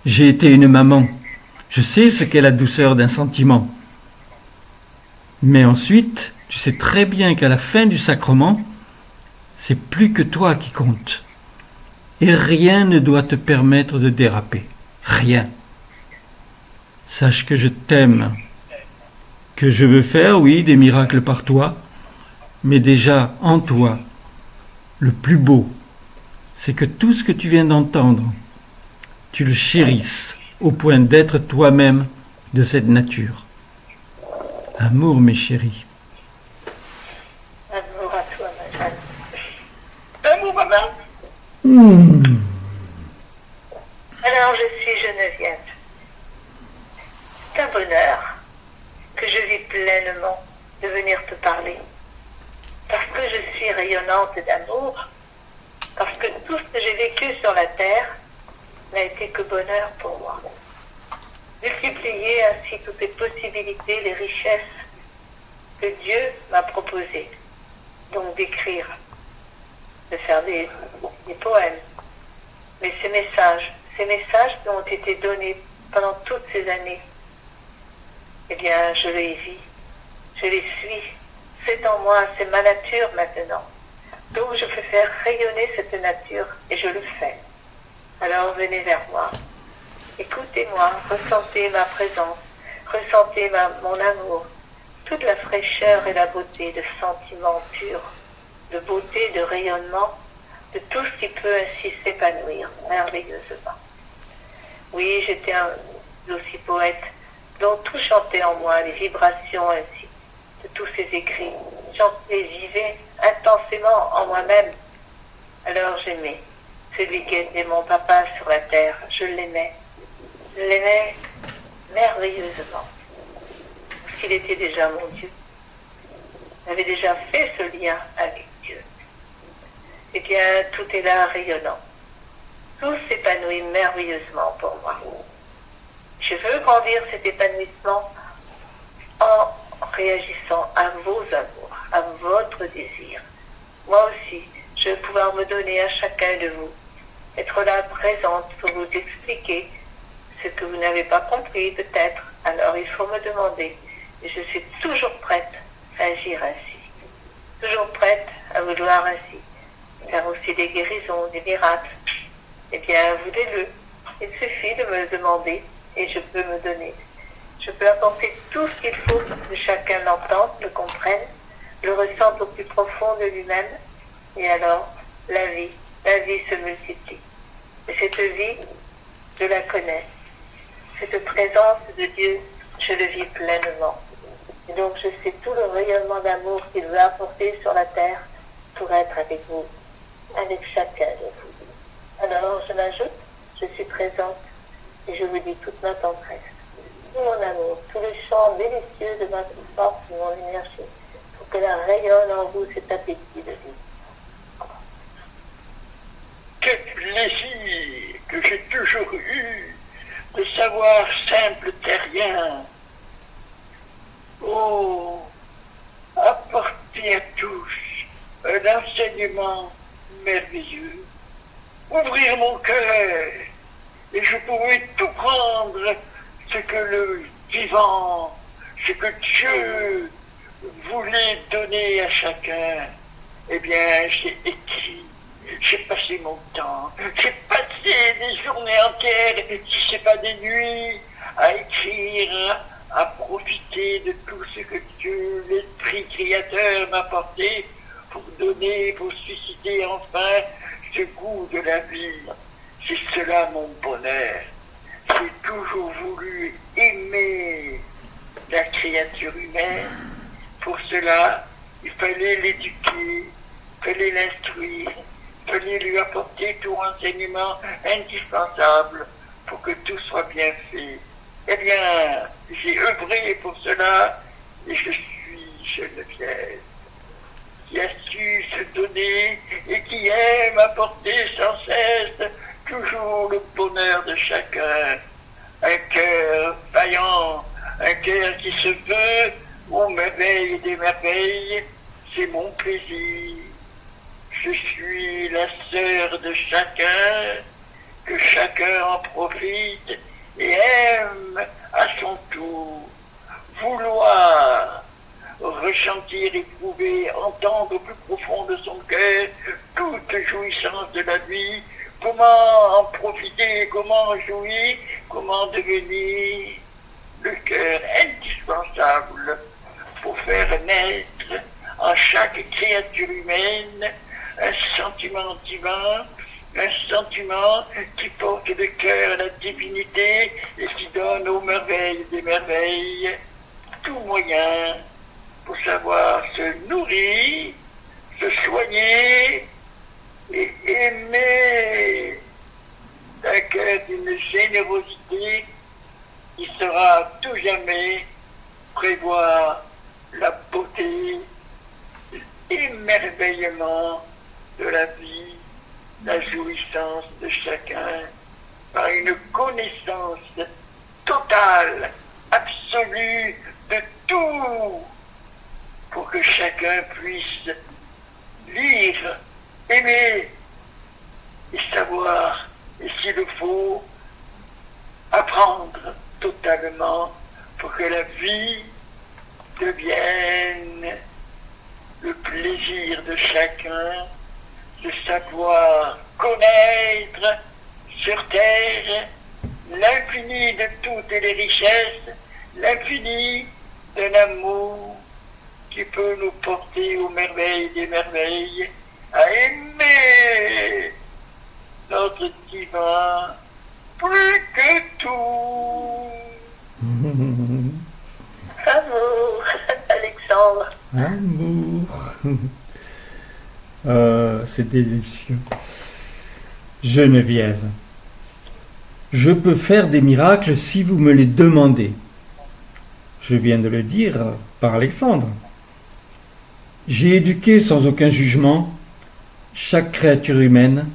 J'ai été une maman. Je sais ce qu'est la douceur d'un sentiment. Mais ensuite, tu sais très bien qu'à la fin du sacrement, c'est plus que toi qui compte. Et rien ne doit te permettre de déraper. Rien. Sache que je t'aime, que je veux faire, oui, des miracles par toi, mais déjà en toi, le plus beau, c'est que tout ce que tu viens d'entendre, tu le chérisses au point d'être toi-même de cette nature. Amour, mes chéris. Amour à toi, ma Jeanne. Amour, maman. Alors, je suis Geneviève. C'est un bonheur que je vis pleinement de venir te parler. Parce que je suis rayonnante d'amour. Parce que tout ce que j'ai vécu sur la terre n'a été que bonheur pour moi. Multiplier ainsi toutes les possibilités, les richesses que Dieu m'a proposées. Donc d'écrire, de faire des poèmes. Mais ces messages qui ont été donnés pendant toutes ces années, eh bien, je les vis, je les suis. C'est en moi, c'est ma nature maintenant. Donc je fais faire rayonner cette nature et je le fais. Alors venez vers moi. Écoutez-moi, ressentez ma présence, ressentez mon amour, toute la fraîcheur et la beauté de sentiments purs, de beauté, de rayonnement, de tout ce qui peut ainsi s'épanouir merveilleusement. Oui, j'étais aussi poète, dont tout chantait en moi, les vibrations ainsi, de tous ces écrits, chantait, vivait intensément en moi-même. Alors j'aimais celui qui était mon papa sur la terre, je l'aimais merveilleusement, parce qu'il était déjà mon Dieu. J'avais déjà fait ce lien avec Dieu. Eh bien, tout est là rayonnant. Tout s'épanouit merveilleusement pour moi. Je veux grandir cet épanouissement en réagissant à vos amours, à votre désir. Moi aussi, je vais pouvoir me donner à chacun de vous, être là présente pour vous expliquer ce que vous n'avez pas compris peut-être. Alors il faut me demander. Et je suis toujours prête à agir ainsi. Toujours prête à vouloir ainsi faire aussi des guérisons, des miracles. Eh bien, voulez-le. Il suffit de me le demander et je peux me donner. Je peux apporter tout ce qu'il faut pour que chacun l'entende, le comprenne, le ressente au plus profond de lui-même. Et alors, la vie se multiplie. Et cette vie, je la connais. Cette présence de Dieu, je le vis pleinement. Et donc, je sais tout le rayonnement d'amour qu'il veut apporter sur la terre pour être avec vous, avec chacun de vous. Alors, je m'ajoute, je suis présente et je vous dis toute ma tendresse, tout mon amour, tout le chant délicieux de ma force, de mon énergie, pour que la rayonne en vous cet appétit de vie. Quel plaisir que j'ai toujours eu de savoir simple terrien. Oh, apporter à tous un enseignement merveilleux. Ouvrir mon cœur et je pouvais tout prendre ce que le vivant, ce que Dieu voulait donner à chacun. Eh bien, j'ai écrit, j'ai passé mon temps, j'ai passé des journées entières, si ce n'est pas des nuits, à écrire, à profiter de tout ce que Dieu, l'Esprit Créateur, m'a apporté pour donner, pour susciter enfin ce goût de la vie. C'est cela mon bonheur. J'ai toujours voulu aimer la créature humaine. Pour cela, il fallait l'éduquer, il fallait l'instruire, il fallait lui apporter tout renseignement indispensable pour que tout soit bien fait. Eh bien, j'ai œuvré pour cela et je suis Geneviève, qui a su se donner et qui aime apporter sans cesse toujours le bonheur de chacun. Un cœur vaillant, un cœur qui se veut aux merveilles des merveilles, c'est mon plaisir. Je suis la sœur de chacun, que chacun en profite et aime à son tour. Vouloir ressentir, éprouver, entendre au plus profond de son cœur toute jouissance de la vie, comment en profiter, comment en jouir, comment devenir le cœur indispensable pour faire naître en chaque créature humaine un sentiment divin, un sentiment qui porte le cœur à la divinité et qui donne aux merveilles des merveilles tout moyen pour savoir se nourrir, se soigner et aimer d'un cœur d'une générosité qui sera à tout jamais prévoir la beauté, l'émerveillement de la vie, la jouissance de chacun par une connaissance totale, absolue de tout, pour que chacun puisse lire, aimer et savoir, et s'il le faut, apprendre totalement pour que la vie devienne le plaisir de chacun, de savoir connaître sur terre l'infini de toutes les richesses, l'infini d'un amour qui peut nous porter aux merveilles des merveilles, à aimer notre divin plus que tout. Amour, Alexandre. Amour. C'est délicieux. Geneviève, je peux faire des miracles si vous me les demandez. Je viens de le dire par Alexandre. J'ai éduqué sans aucun jugement chaque créature humaine.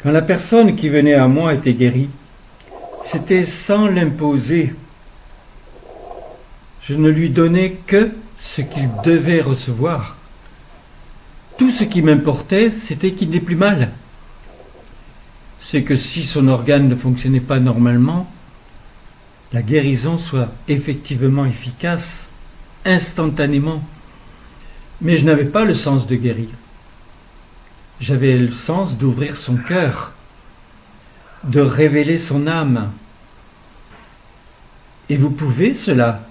Quand la personne qui venait à moi était guérie, c'était sans l'imposer. Je ne lui donnais que ce qu'il devait recevoir. Tout ce qui m'importait, c'était qu'il n'ait plus mal. C'est que si son organe ne fonctionnait pas normalement, la guérison soit effectivement efficace, instantanément. Mais je n'avais pas le sens de guérir. J'avais le sens d'ouvrir son cœur, de révéler son âme. Et vous pouvez cela,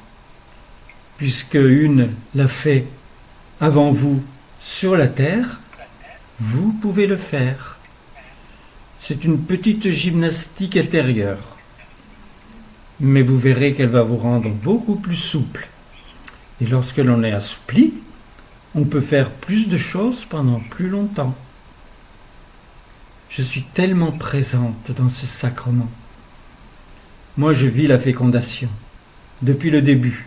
puisque une l'a fait avant vous sur la terre, vous pouvez le faire. C'est une petite gymnastique intérieure. Mais vous verrez qu'elle va vous rendre beaucoup plus souple. Et lorsque l'on est assoupli, on peut faire plus de choses pendant plus longtemps. Je suis tellement présente dans ce sacrement. Moi, je vis la fécondation, depuis le début.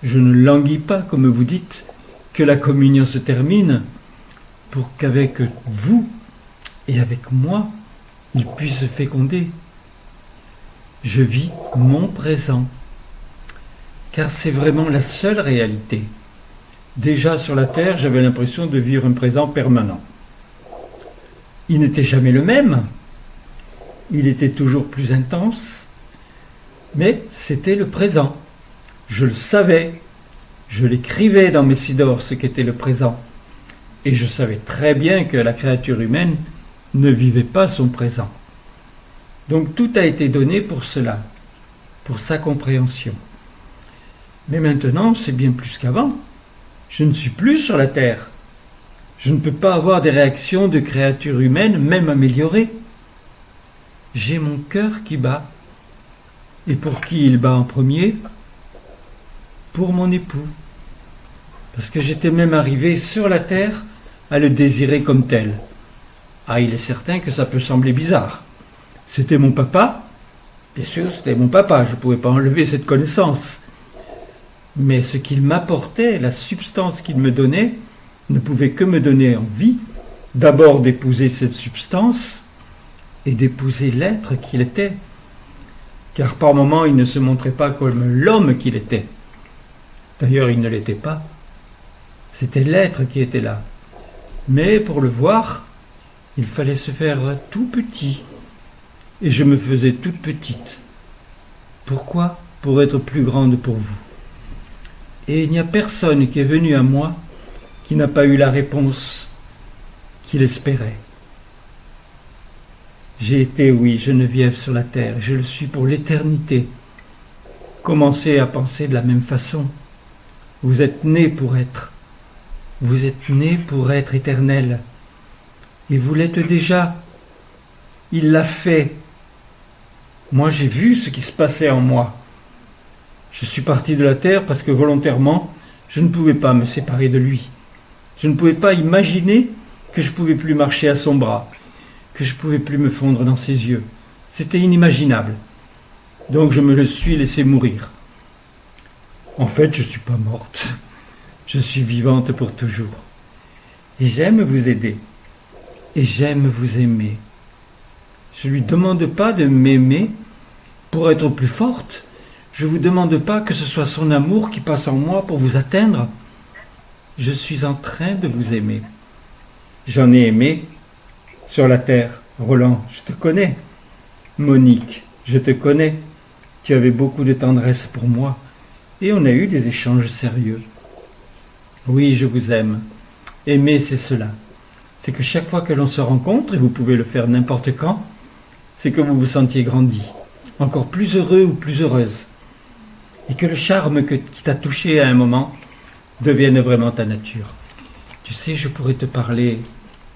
Je ne languis pas, comme vous dites, que la communion se termine pour qu'avec vous et avec moi, il puisse féconder. Je vis mon présent, car c'est vraiment la seule réalité. Déjà sur la terre, j'avais l'impression de vivre un présent permanent. Il n'était jamais le même, il était toujours plus intense, mais c'était le présent. Je le savais, je l'écrivais dans mes sidores ce qu'était le présent, et je savais très bien que la créature humaine ne vivait pas son présent. Donc tout a été donné pour cela, pour sa compréhension. Mais maintenant, c'est bien plus qu'avant. Je ne suis plus sur la terre. Je ne peux pas avoir des réactions de créatures humaines, même améliorées. J'ai mon cœur qui bat. Et pour qui il bat en premier? Pour mon époux. Parce que j'étais même arrivé sur la terre à le désirer comme tel. Ah, il est certain que ça peut sembler bizarre. C'était mon papa. Bien sûr, c'était mon papa. Je ne pouvais pas enlever cette connaissance. Mais ce qu'il m'apportait, la substance qu'il me donnait, ne pouvait que me donner envie, d'abord d'épouser cette substance et d'épouser l'être qu'il était. Car par moments, il ne se montrait pas comme l'homme qu'il était. D'ailleurs, il ne l'était pas. C'était l'être qui était là. Mais pour le voir, il fallait se faire tout petit. Et je me faisais toute petite. Pourquoi? Pour être plus grande pour vous. Et il n'y a personne qui est venu à moi qui n'a pas eu la réponse qu'il espérait. J'ai été, oui, Geneviève sur la terre, et je le suis pour l'éternité. Commencez à penser de la même façon. Vous êtes nés pour être. Vous êtes nés pour être éternel. Et vous l'êtes déjà. Il l'a fait. Moi, j'ai vu ce qui se passait en moi. Je suis parti de la terre parce que volontairement, je ne pouvais pas me séparer de lui. Je ne pouvais pas imaginer que je ne pouvais plus marcher à son bras, que je ne pouvais plus me fondre dans ses yeux. C'était inimaginable. Donc je me le suis laissé mourir. En fait, je ne suis pas morte. Je suis vivante pour toujours. Et j'aime vous aider. Et j'aime vous aimer. Je ne lui demande pas de m'aimer pour être plus forte. Je ne vous demande pas que ce soit son amour qui passe en moi pour vous atteindre. Je suis en train de vous aimer. J'en ai aimé sur la terre. Roland, je te connais. Monique, je te connais. Tu avais beaucoup de tendresse pour moi. Et on a eu des échanges sérieux. Oui, je vous aime. Aimer, c'est cela. C'est que chaque fois que l'on se rencontre, et vous pouvez le faire n'importe quand, c'est que vous vous sentiez grandi, encore plus heureux ou plus heureuse, et que le charme qui t'a touché à un moment devienne vraiment ta nature. Tu sais, je pourrais te parler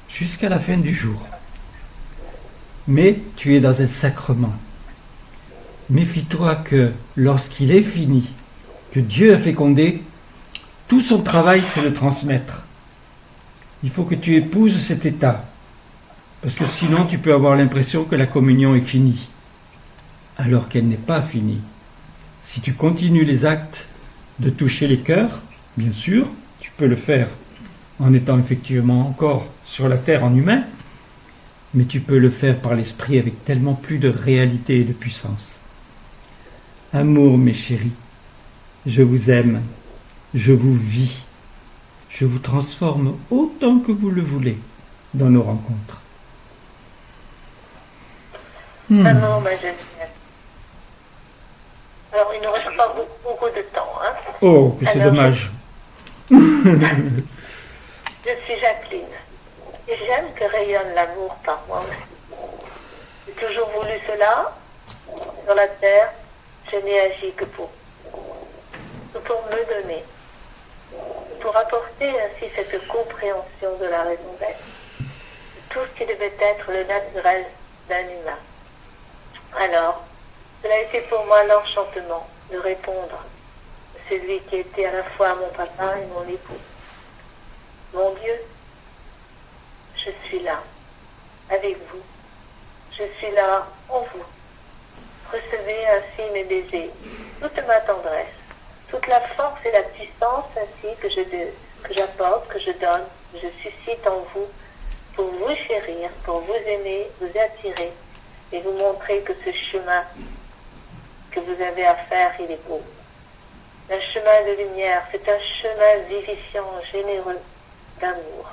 jusqu'à la fin du jour. Mais tu es dans un sacrement. Méfie-toi que lorsqu'il est fini, que Dieu a fécondé, tout son travail c'est le transmettre. Il faut que tu épouses cet état, parce que sinon tu peux avoir l'impression que la communion est finie, alors qu'elle n'est pas finie. Si tu continues les actes de toucher les cœurs, bien sûr, tu peux le faire en étant effectivement encore sur la terre en humain, mais tu peux le faire par l'esprit avec tellement plus de réalité et de puissance. Amour, mes chéris, je vous aime, je vous vis, je vous transforme autant que vous le voulez dans nos rencontres. Amour, ma Geneviève. Alors, il ne nous reste pas beaucoup de temps. Hein. Oh, que c'est dommage. Je suis Jacqueline. Et j'aime que rayonne l'amour par moi aussi. J'ai toujours voulu cela. Sur la terre, je n'ai agi que pour me donner. Pour apporter ainsi cette compréhension de la raison d'être. De tout ce qui devait être le naturel d'un humain. Alors, cela a été pour moi l'enchantement de répondre à celui qui était à la fois mon papa et mon époux. Mon Dieu, je suis là, avec vous. Je suis là en vous. Recevez ainsi mes baisers, toute ma tendresse, toute la force et la puissance ainsi que j'apporte, que je donne, que je suscite en vous, pour vous chérir, pour vous aimer, vous attirer et vous montrer que ce chemin que vous avez à faire, il est beau. Un chemin de lumière, c'est un chemin vivifiant, généreux, d'amour.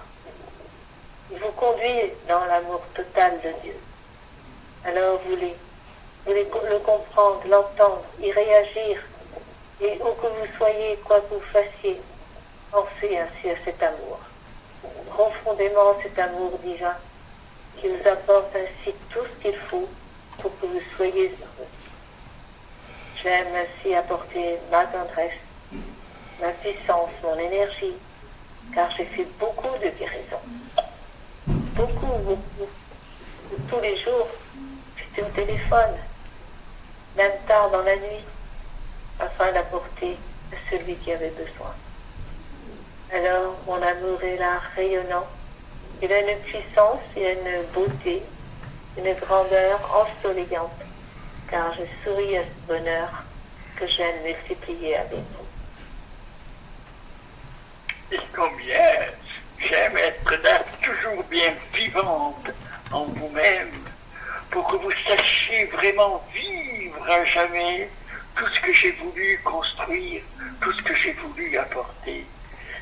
Il vous conduit dans l'amour total de Dieu. Alors vous voulez le comprendre, l'entendre, y réagir, et où que vous soyez, quoi que vous fassiez, pensez ainsi à cet amour. Profondément cet amour divin qui vous apporte ainsi tout ce qu'il faut pour que vous soyez heureux. J'aime ainsi apporter ma tendresse, ma puissance, mon énergie, car j'ai fait beaucoup de guérisons. Beaucoup. De tous les jours, j'étais au téléphone, même tard dans la nuit, afin d'apporter à celui qui avait besoin. Alors, mon amour est là, rayonnant. Il a une puissance, il a une beauté, une grandeur ensoleillante, car je souris à ce bonheur que j'aime multiplier avec vous. Et combien j'aime être là, toujours bien vivante en vous-même, pour que vous sachiez vraiment vivre à jamais tout ce que j'ai voulu construire, tout ce que j'ai voulu apporter.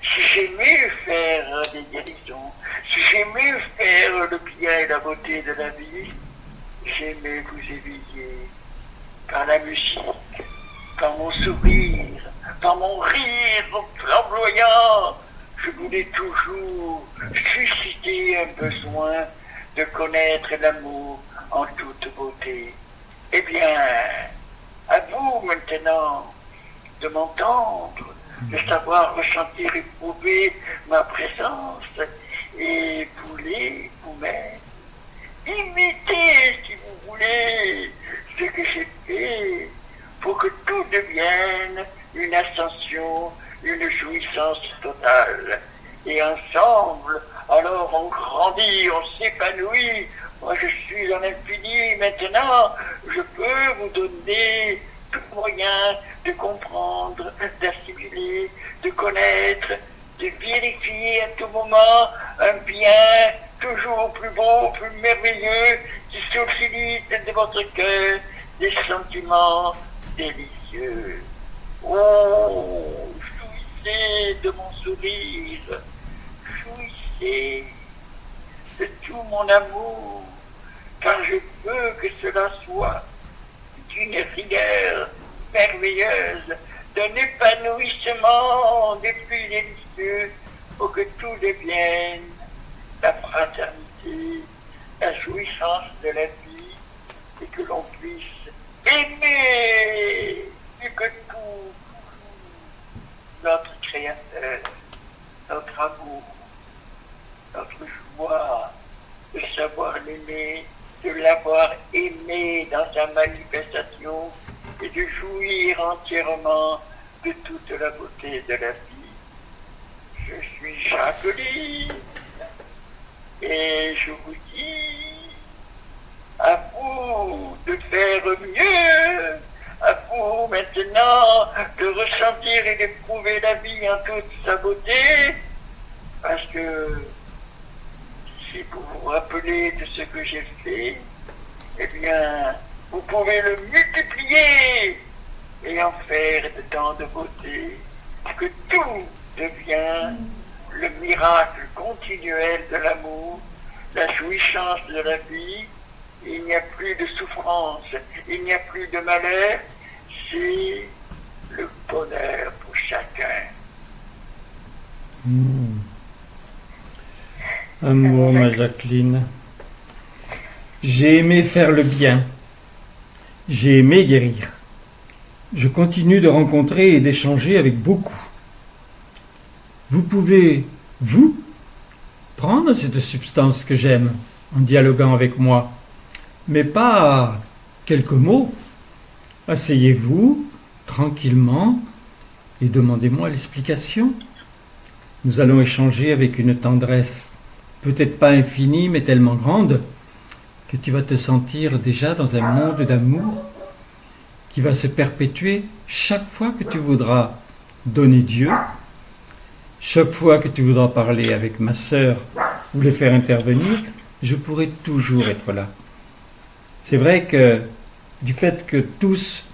Si j'aimais faire des guérisons, si j'aimais faire le bien et la beauté de la vie, j'aimais vous éveiller par la musique, par mon sourire, par mon rire flamboyant. Je voulais toujours susciter un besoin de connaître l'amour en toute beauté. Eh bien, à vous maintenant de m'entendre, de savoir ressentir, éprouver ma présence et voulez vous-même imiter, si vous voulez, ce que j'ai fait pour que tout devienne une ascension, une jouissance totale. Et ensemble, alors on grandit, on s'épanouit. Moi je suis dans l'infini maintenant, je peux vous donner tout moyen de comprendre, d'assimiler, de connaître, de vérifier à tout moment un bien toujours plus beau, plus merveilleux, qui suscite de votre cœur des sentiments délicieux. Oh, jouissez de mon sourire, jouissez de tout mon amour, car je veux que cela soit d'une rigueur merveilleuse, d'un épanouissement des plus délicieux, pour que tout devienne la fraternité, la jouissance de la vie, et que l'on puisse aimer plus que tout notre Créateur, notre amour, notre joie de savoir l'aimer, de l'avoir aimé dans sa manifestation et de jouir entièrement de toute la beauté de la vie. Je suis Jacqueline et je vous dis à vous de faire mieux, à vous maintenant de ressentir et d'éprouver la vie en toute sa beauté, parce que si vous vous rappelez de ce que j'ai fait, eh bien, vous pouvez le multiplier et en faire de tant de beauté que tout devient le miracle continuel de l'amour, la jouissance de la vie. Il n'y a plus de souffrance, il n'y a plus de malheur, c'est le bonheur pour chacun. Amour, ma Jacqueline. J'ai aimé faire le bien. J'ai aimé guérir. Je continue de rencontrer et d'échanger avec beaucoup. Vous pouvez, vous, prendre cette substance que j'aime en dialoguant avec moi, mais pas quelques mots. Asseyez-vous tranquillement et demandez-moi l'explication. Nous allons échanger avec une tendresse, peut-être pas infinie, mais tellement grande, que tu vas te sentir déjà dans un monde d'amour qui va se perpétuer chaque fois que tu voudras donner Dieu, chaque fois que tu voudras parler avec ma sœur ou les faire intervenir, je pourrai toujours être là. C'est vrai que du fait que tous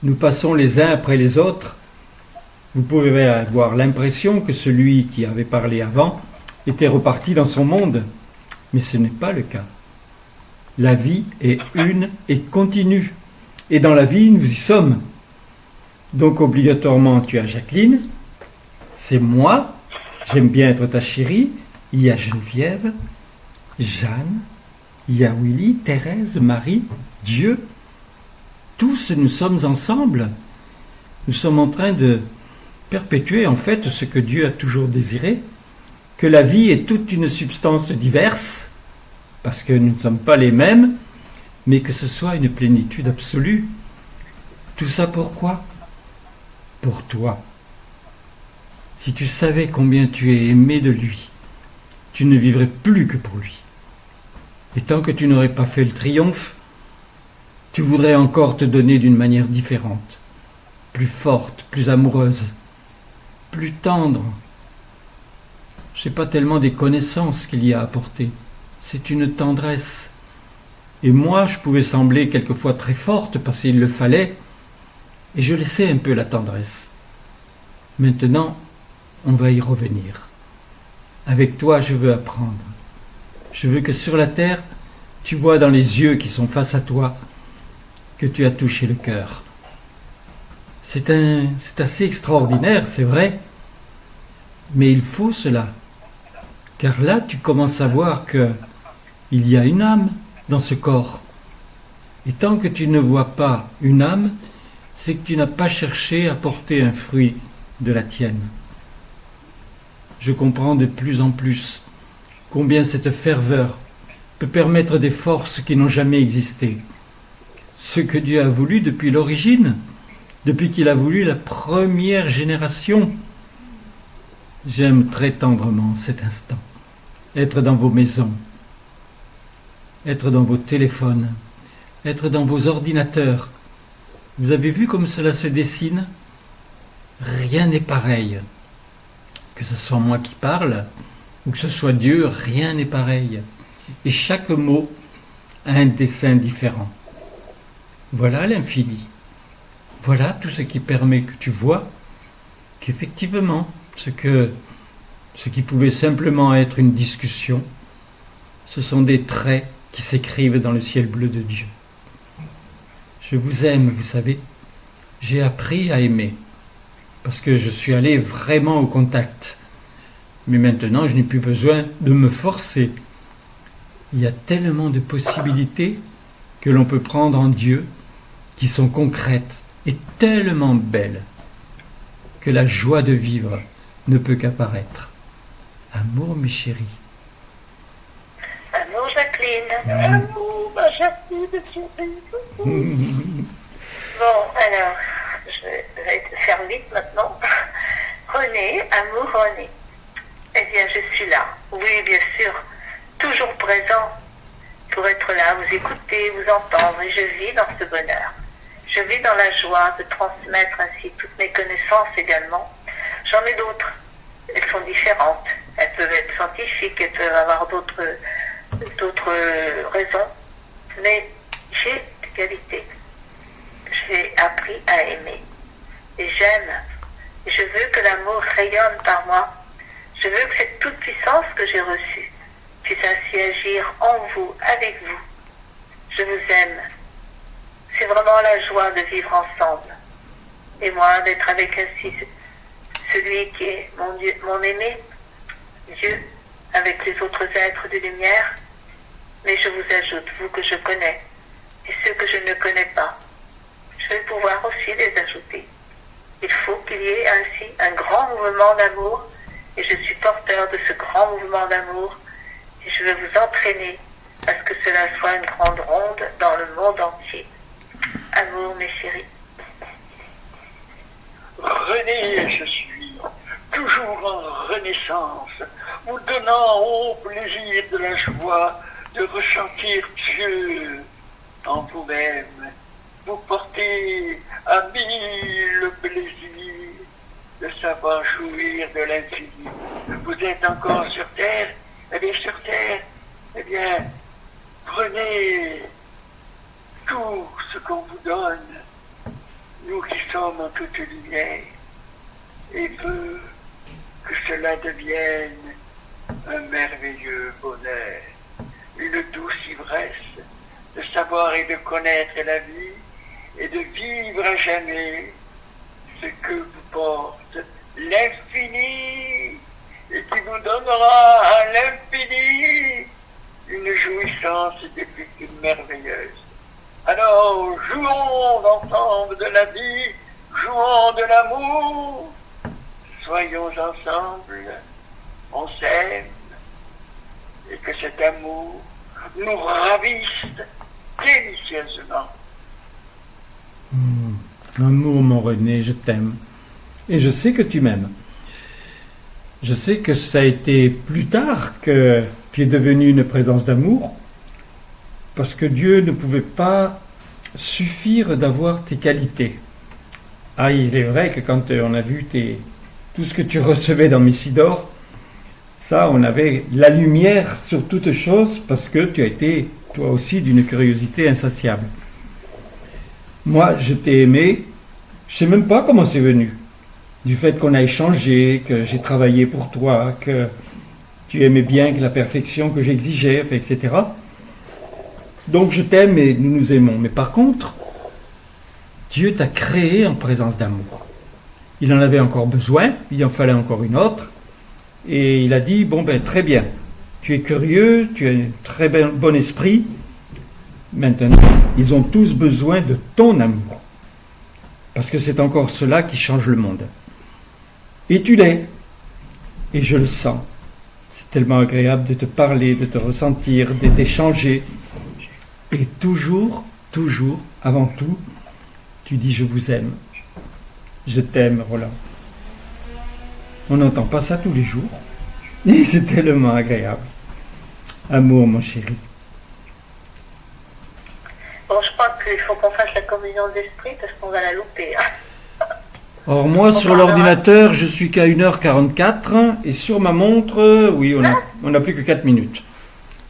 nous passons les uns après les autres, vous pouvez avoir l'impression que celui qui avait parlé avant était reparti dans son monde, mais ce n'est pas le cas. La vie est une et continue, et dans la vie nous y sommes. Donc obligatoirement tu as Jacqueline, c'est moi, j'aime bien être ta chérie, il y a Geneviève, Jeanne, il y a Willy, Thérèse, Marie, Dieu. Tous nous sommes ensemble. Nous sommes en train de perpétuer en fait ce que Dieu a toujours désiré, que la vie est toute une substance diverse, parce que nous ne sommes pas les mêmes, mais que ce soit une plénitude absolue. Tout ça pourquoi ? Pour toi. Si tu savais combien tu es aimé de lui, tu ne vivrais plus que pour lui. Et tant que tu n'aurais pas fait le triomphe, tu voudrais encore te donner d'une manière différente, plus forte, plus amoureuse, plus tendre. Ce n'est pas tellement des connaissances qu'il y a à apporter, c'est une tendresse. Et moi, je pouvais sembler quelquefois très forte parce qu'il le fallait, et je laissais un peu la tendresse. Maintenant, on va y revenir. Avec toi, je veux apprendre. Je veux que sur la terre, tu vois dans les yeux qui sont face à toi que tu as touché le cœur. C'est assez extraordinaire, c'est vrai, mais il faut cela. Car là, tu commences à voir qu'il y a une âme dans ce corps. Et tant que tu ne vois pas une âme, c'est que tu n'as pas cherché à porter un fruit de la tienne. Je comprends de plus en plus combien cette ferveur peut permettre des forces qui n'ont jamais existé. Ce que Dieu a voulu depuis l'origine, depuis qu'il a voulu la première génération. J'aime très tendrement cet instant. Être dans vos maisons, être dans vos téléphones, être dans vos ordinateurs. Vous avez vu comme cela se dessine ? Rien n'est pareil. Que ce soit moi qui parle, ou que ce soit Dieu, rien n'est pareil. Et chaque mot a un dessin différent. Voilà l'infini. Voilà tout ce qui permet que tu vois qu'effectivement, ce qui pouvait simplement être une discussion, ce sont des traits qui s'écrivent dans le ciel bleu de Dieu. Je vous aime, vous savez. J'ai appris à aimer, parce que je suis allé vraiment au contact. Mais maintenant, je n'ai plus besoin de me forcer. Il y a tellement de possibilités que l'on peut prendre en Dieu, qui sont concrètes et tellement belles, que la joie de vivre ne peut qu'apparaître. Amour, mes chéris. Amour, Jacqueline. Amour, ma Jacqueline, chérie. Bon, alors, je vais faire vite maintenant. René, amour René. Eh bien, je suis là. Oui, bien sûr. Toujours présent pour être là, vous écouter, vous entendre. Et je vis dans ce bonheur. Je vis dans la joie de transmettre ainsi toutes mes connaissances également. J'en ai d'autres. Elles sont différentes. Elles peuvent être scientifiques, elles peuvent avoir d'autres raisons. Mais j'ai des qualités. J'ai appris à aimer. Et j'aime. Et je veux que l'amour rayonne par moi. Je veux que cette toute puissance que j'ai reçue puisse ainsi agir en vous, avec vous. Je vous aime. C'est vraiment la joie de vivre ensemble. Et moi, d'être avec ainsi celui qui est mon Dieu, mon aimé, Dieu, avec les autres êtres de lumière. Mais je vous ajoute, vous que je connais, et ceux que je ne connais pas. Je vais pouvoir aussi les ajouter. Il faut qu'il y ait ainsi un grand mouvement d'amour, et je suis porteur de ce grand mouvement d'amour, et je veux vous entraîner à ce que cela soit une grande ronde dans le monde entier. Amour, mes chéris. René, je suis toujours en renaissance, vous donnant au plaisir de la joie de ressentir Dieu en vous-même. Vous portez à mille plaisirs de savoir jouir de l'infini. Vous êtes encore sur terre, eh bien sur terre, eh bien prenez tout ce qu'on vous donne, nous qui sommes en toute lumière, et veut que cela devienne un merveilleux bonheur, une douce ivresse de savoir et de connaître la vie et de vivre à jamais ce que vous porte l'infini et qui vous donnera à l'infini une jouissance des plus merveilleuses. Alors, jouons ensemble de la vie, jouons de l'amour, soyons ensemble, on s'aime, et que cet amour nous ravisse délicieusement. Amour, mon René, je t'aime. Et je sais que tu m'aimes. Je sais que ça a été plus tard que tu es devenu une présence d'amour, parce que Dieu ne pouvait pas suffire d'avoir tes qualités. Ah, il est vrai que quand on a vu tout ce que tu recevais dans Messidor, ça, on avait la lumière sur toute chose, parce que tu as été, toi aussi, d'une curiosité insatiable. Moi, je t'ai aimé, je sais même pas comment c'est venu. Du fait qu'on a échangé, que j'ai travaillé pour toi, que tu aimais bien que la perfection que j'exigeais, etc. Donc je t'aime et nous nous aimons. Mais par contre, Dieu t'a créé en présence d'amour. Il en avait encore besoin, il en fallait encore une autre. Et il a dit, bon ben très bien, tu es curieux, tu as un très bon esprit. Maintenant, ils ont tous besoin de ton amour. Parce que c'est encore cela qui change le monde. Et tu l'es. Et je le sens. C'est tellement agréable de te parler, de te ressentir, de t'échanger. Et toujours, avant tout, tu dis je vous aime. Je t'aime, Roland. On n'entend pas ça tous les jours. Et c'est tellement agréable. Amour, mon chéri. Bon, je crois qu'il faut qu'on fasse la communion d'esprit parce qu'on va la louper. Or moi, sur l'ordinateur, je suis qu'à 1h44 et sur ma montre, oui, on n'a plus que 4 minutes.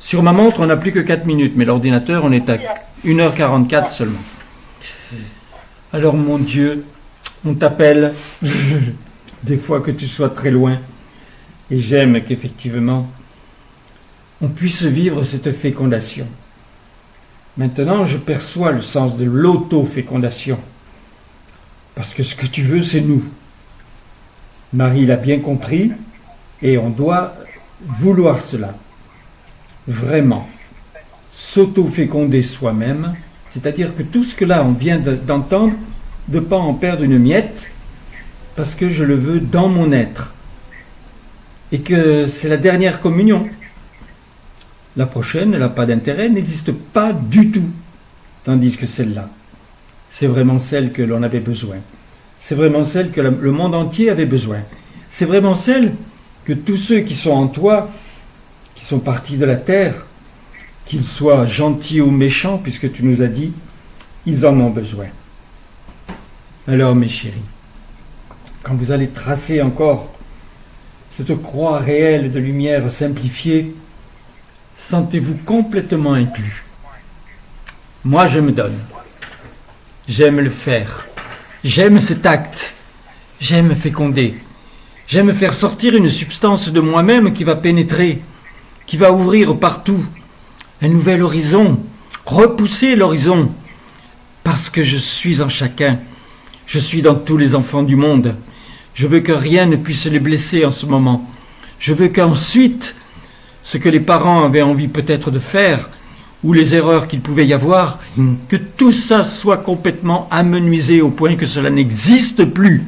Sur ma montre, on n'a plus que 4 minutes, mais l'ordinateur, on est à 1h44 seulement. Alors, mon Dieu, on t'appelle, des fois que tu sois très loin, et j'aime qu'effectivement, on puisse vivre cette fécondation. Maintenant, je perçois le sens de l'auto-fécondation. Parce que ce que tu veux, c'est nous. Marie l'a bien compris, et on doit vouloir cela. Vraiment. s'auto-féconder soi-même, c'est-à-dire que tout ce que là on vient d'entendre, de ne pas en perdre une miette, parce que je le veux dans mon être. Et que c'est la dernière communion. La prochaine, elle n'a pas d'intérêt, n'existe pas du tout. Tandis que celle-là, c'est vraiment celle que l'on avait besoin. C'est vraiment celle que le monde entier avait besoin. C'est vraiment celle que tous ceux qui sont en toi, qui sont partis de la terre, qu'ils soient gentils ou méchants, puisque tu nous as dit, ils en ont besoin. Alors mes chéris, quand vous allez tracer encore cette croix réelle de lumière simplifiée, sentez-vous complètement inclus. Moi, je me donne. J'aime le faire. J'aime cet acte. J'aime féconder. J'aime faire sortir une substance de moi-même qui va pénétrer, qui va ouvrir partout un nouvel horizon, repousser l'horizon, parce que je suis en chacun. Je suis dans tous les enfants du monde. Je veux que rien ne puisse les blesser en ce moment. Je veux qu'ensuite, ce que les parents avaient envie peut-être de faire, ou les erreurs qu'il pouvait y avoir, que tout ça soit complètement amenuisé au point que cela n'existe plus.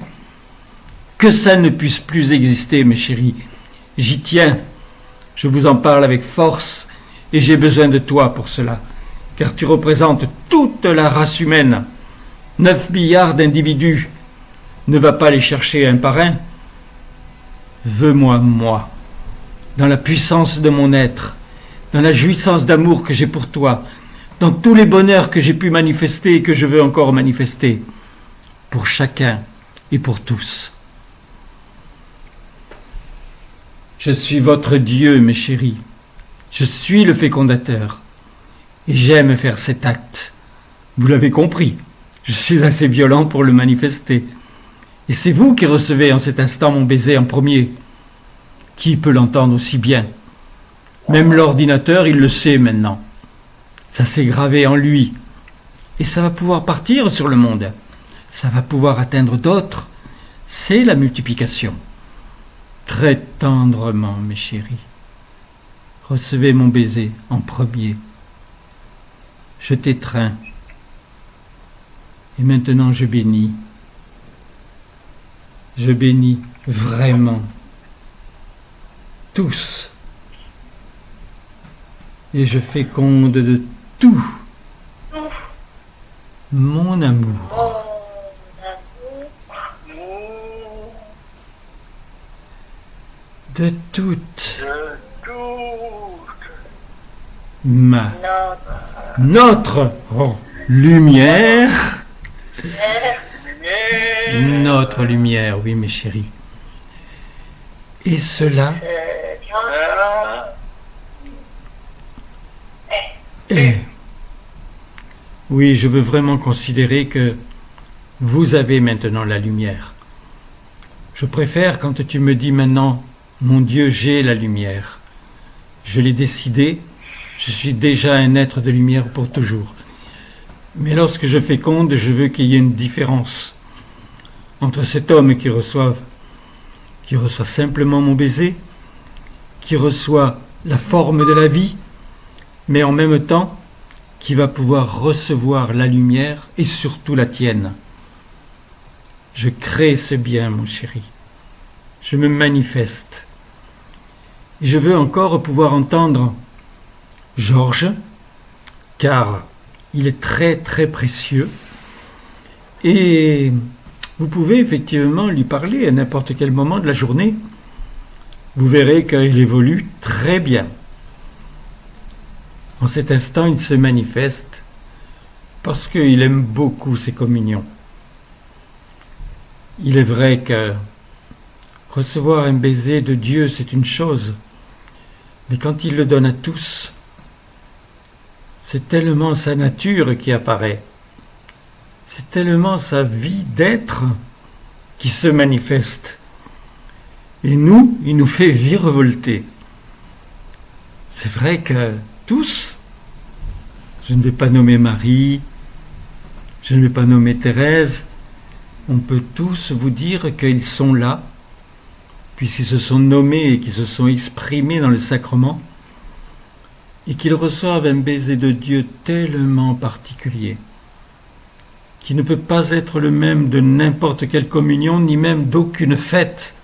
Que ça ne puisse plus exister, mes chéris. J'y tiens. Je vous en parle avec force et j'ai besoin de toi pour cela. Car tu représentes toute la race humaine. 9 milliards d'individus. Ne va pas les chercher un par un. Veux-moi, moi, dans la puissance de mon être, dans la jouissance d'amour que j'ai pour toi, dans tous les bonheurs que j'ai pu manifester et que je veux encore manifester, pour chacun et pour tous. Je suis votre Dieu, mes chéris. Je suis le fécondateur. Et j'aime faire cet acte. Vous l'avez compris, je suis assez violent pour le manifester. Et c'est vous qui recevez en cet instant mon baiser en premier. Qui peut l'entendre aussi bien ? Même l'ordinateur, il le sait maintenant. Ça s'est gravé en lui. Et ça va pouvoir partir sur le monde. Ça va pouvoir atteindre d'autres. C'est la multiplication. Très tendrement, mes chéris. Recevez mon baiser en premier. Je t'étreins. Et maintenant je bénis. Je bénis vraiment. Tous. Et je féconde de tout mon amour. De toute notre lumière. Notre lumière, oui mes chéris. Et cela est... Oui, je veux vraiment considérer que vous avez maintenant la lumière. Je préfère quand tu me dis maintenant, mon Dieu, j'ai la lumière. Je l'ai décidé, je suis déjà un être de lumière pour toujours. Mais lorsque je féconde, je veux qu'il y ait une différence entre cet homme qui reçoit simplement mon baiser, qui reçoit la forme de la vie, mais en même temps, qui va pouvoir recevoir la lumière et surtout la tienne. Je crée ce bien, mon chéri. Je me manifeste. Et je veux encore pouvoir entendre Georges, car il est très très précieux. Et vous pouvez effectivement lui parler à n'importe quel moment de la journée. Vous verrez qu'il évolue très bien. En cet instant, il se manifeste parce qu'il aime beaucoup ses communions. Il est vrai que recevoir un baiser de Dieu, c'est une chose, mais quand il le donne à tous, c'est tellement sa nature qui apparaît, c'est tellement sa vie d'être qui se manifeste. Et nous, il nous fait virevolter. C'est vrai que tous, je ne vais pas nommer Marie, je ne vais pas nommer Thérèse, on peut tous vous dire qu'ils sont là, puisqu'ils se sont nommés et qu'ils se sont exprimés dans le sacrement, et qu'ils reçoivent un baiser de Dieu tellement particulier, qui ne peut pas être le même de n'importe quelle communion, ni même d'aucune fête,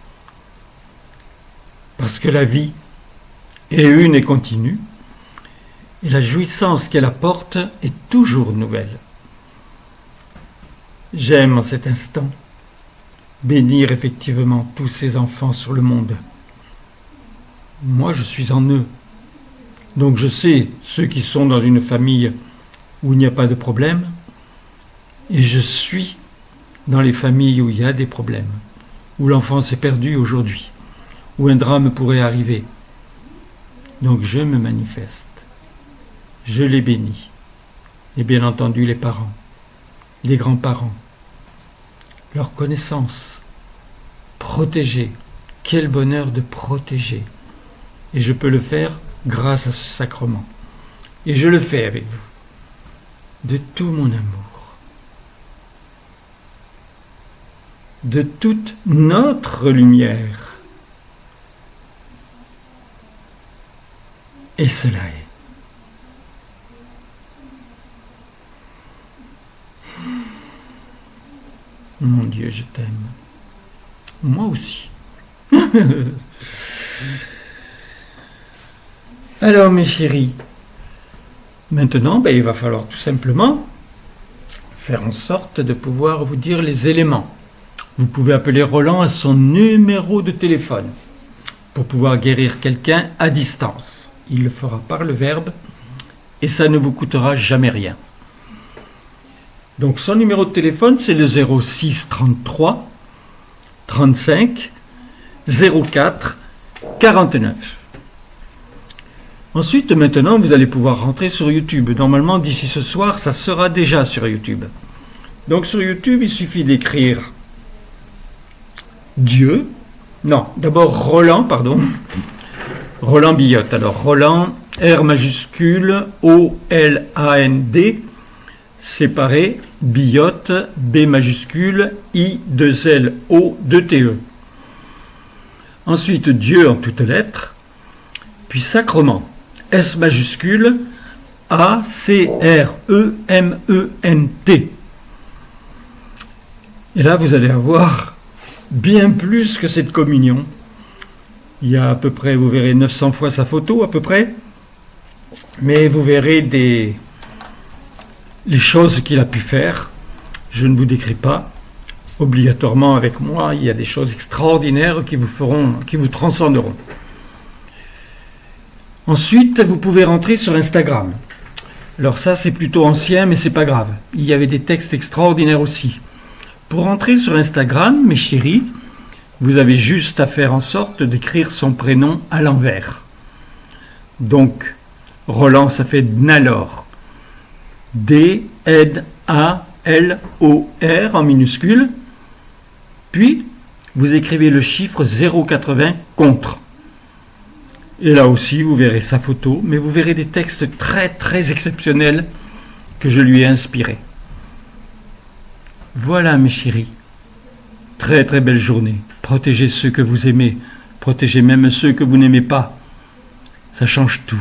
parce que la vie est une et continue, et la jouissance qu'elle apporte est toujours nouvelle. J'aime en cet instant bénir effectivement tous ces enfants sur le monde. Moi, je suis en eux. Donc je sais ceux qui sont dans une famille où il n'y a pas de problème, et je suis dans les familles où il y a des problèmes, où l'enfant s'est perdu aujourd'hui, où un drame pourrait arriver. Donc je me manifeste, je les bénis, et bien entendu les parents, les grands-parents, leur connaissance, protéger, quel bonheur de protéger, et je peux le faire grâce à ce sacrement, et je le fais avec vous, de tout mon amour, de toute notre lumière. Et cela est. Mon Dieu, je t'aime. Moi aussi. Alors, mes chéris, maintenant, il va falloir tout simplement faire en sorte de pouvoir vous dire les éléments. Vous pouvez appeler Roland à son numéro de téléphone pour pouvoir guérir quelqu'un à distance. Il le fera par le verbe et ça ne vous coûtera jamais rien. Donc son numéro de téléphone, c'est le 06 33 35 04 49. Ensuite, maintenant, vous allez pouvoir rentrer sur YouTube. Normalement, d'ici ce soir, ça sera déjà sur YouTube. Donc sur YouTube, il suffit d'écrire Dieu. Non, d'abord Roland, pardon. Roland Billotte. Alors Roland, R majuscule, O-L-A-N-D, séparé, Billotte, B majuscule, I-2-L-O, 2-T-E. Ensuite, Dieu en toutes lettres, puis sacrement, S majuscule, A-C-R-E-M-E-N-T. Et là, vous allez avoir bien plus que cette communion. Il y a à peu près, vous verrez 900 fois sa photo à peu près, mais vous verrez les choses qu'il a pu faire. Je ne vous décris pas. Obligatoirement avec moi, il y a des choses extraordinaires qui vous transcenderont. Ensuite, vous pouvez rentrer sur Instagram. Alors ça, c'est plutôt ancien, mais c'est pas grave. Il y avait des textes extraordinaires aussi. Pour rentrer sur Instagram, mes chéris, vous avez juste à faire en sorte d'écrire son prénom à l'envers. Donc, Roland, ça fait Dnalor. D-N-A-L-O-R en minuscule. Puis, vous écrivez le chiffre 080 contre. Et là aussi, vous verrez sa photo, mais vous verrez des textes très très exceptionnels que je lui ai inspirés. Voilà, mes chéris. Très très belle journée. Protégez ceux que vous aimez. Protégez même ceux que vous n'aimez pas. Ça change tout.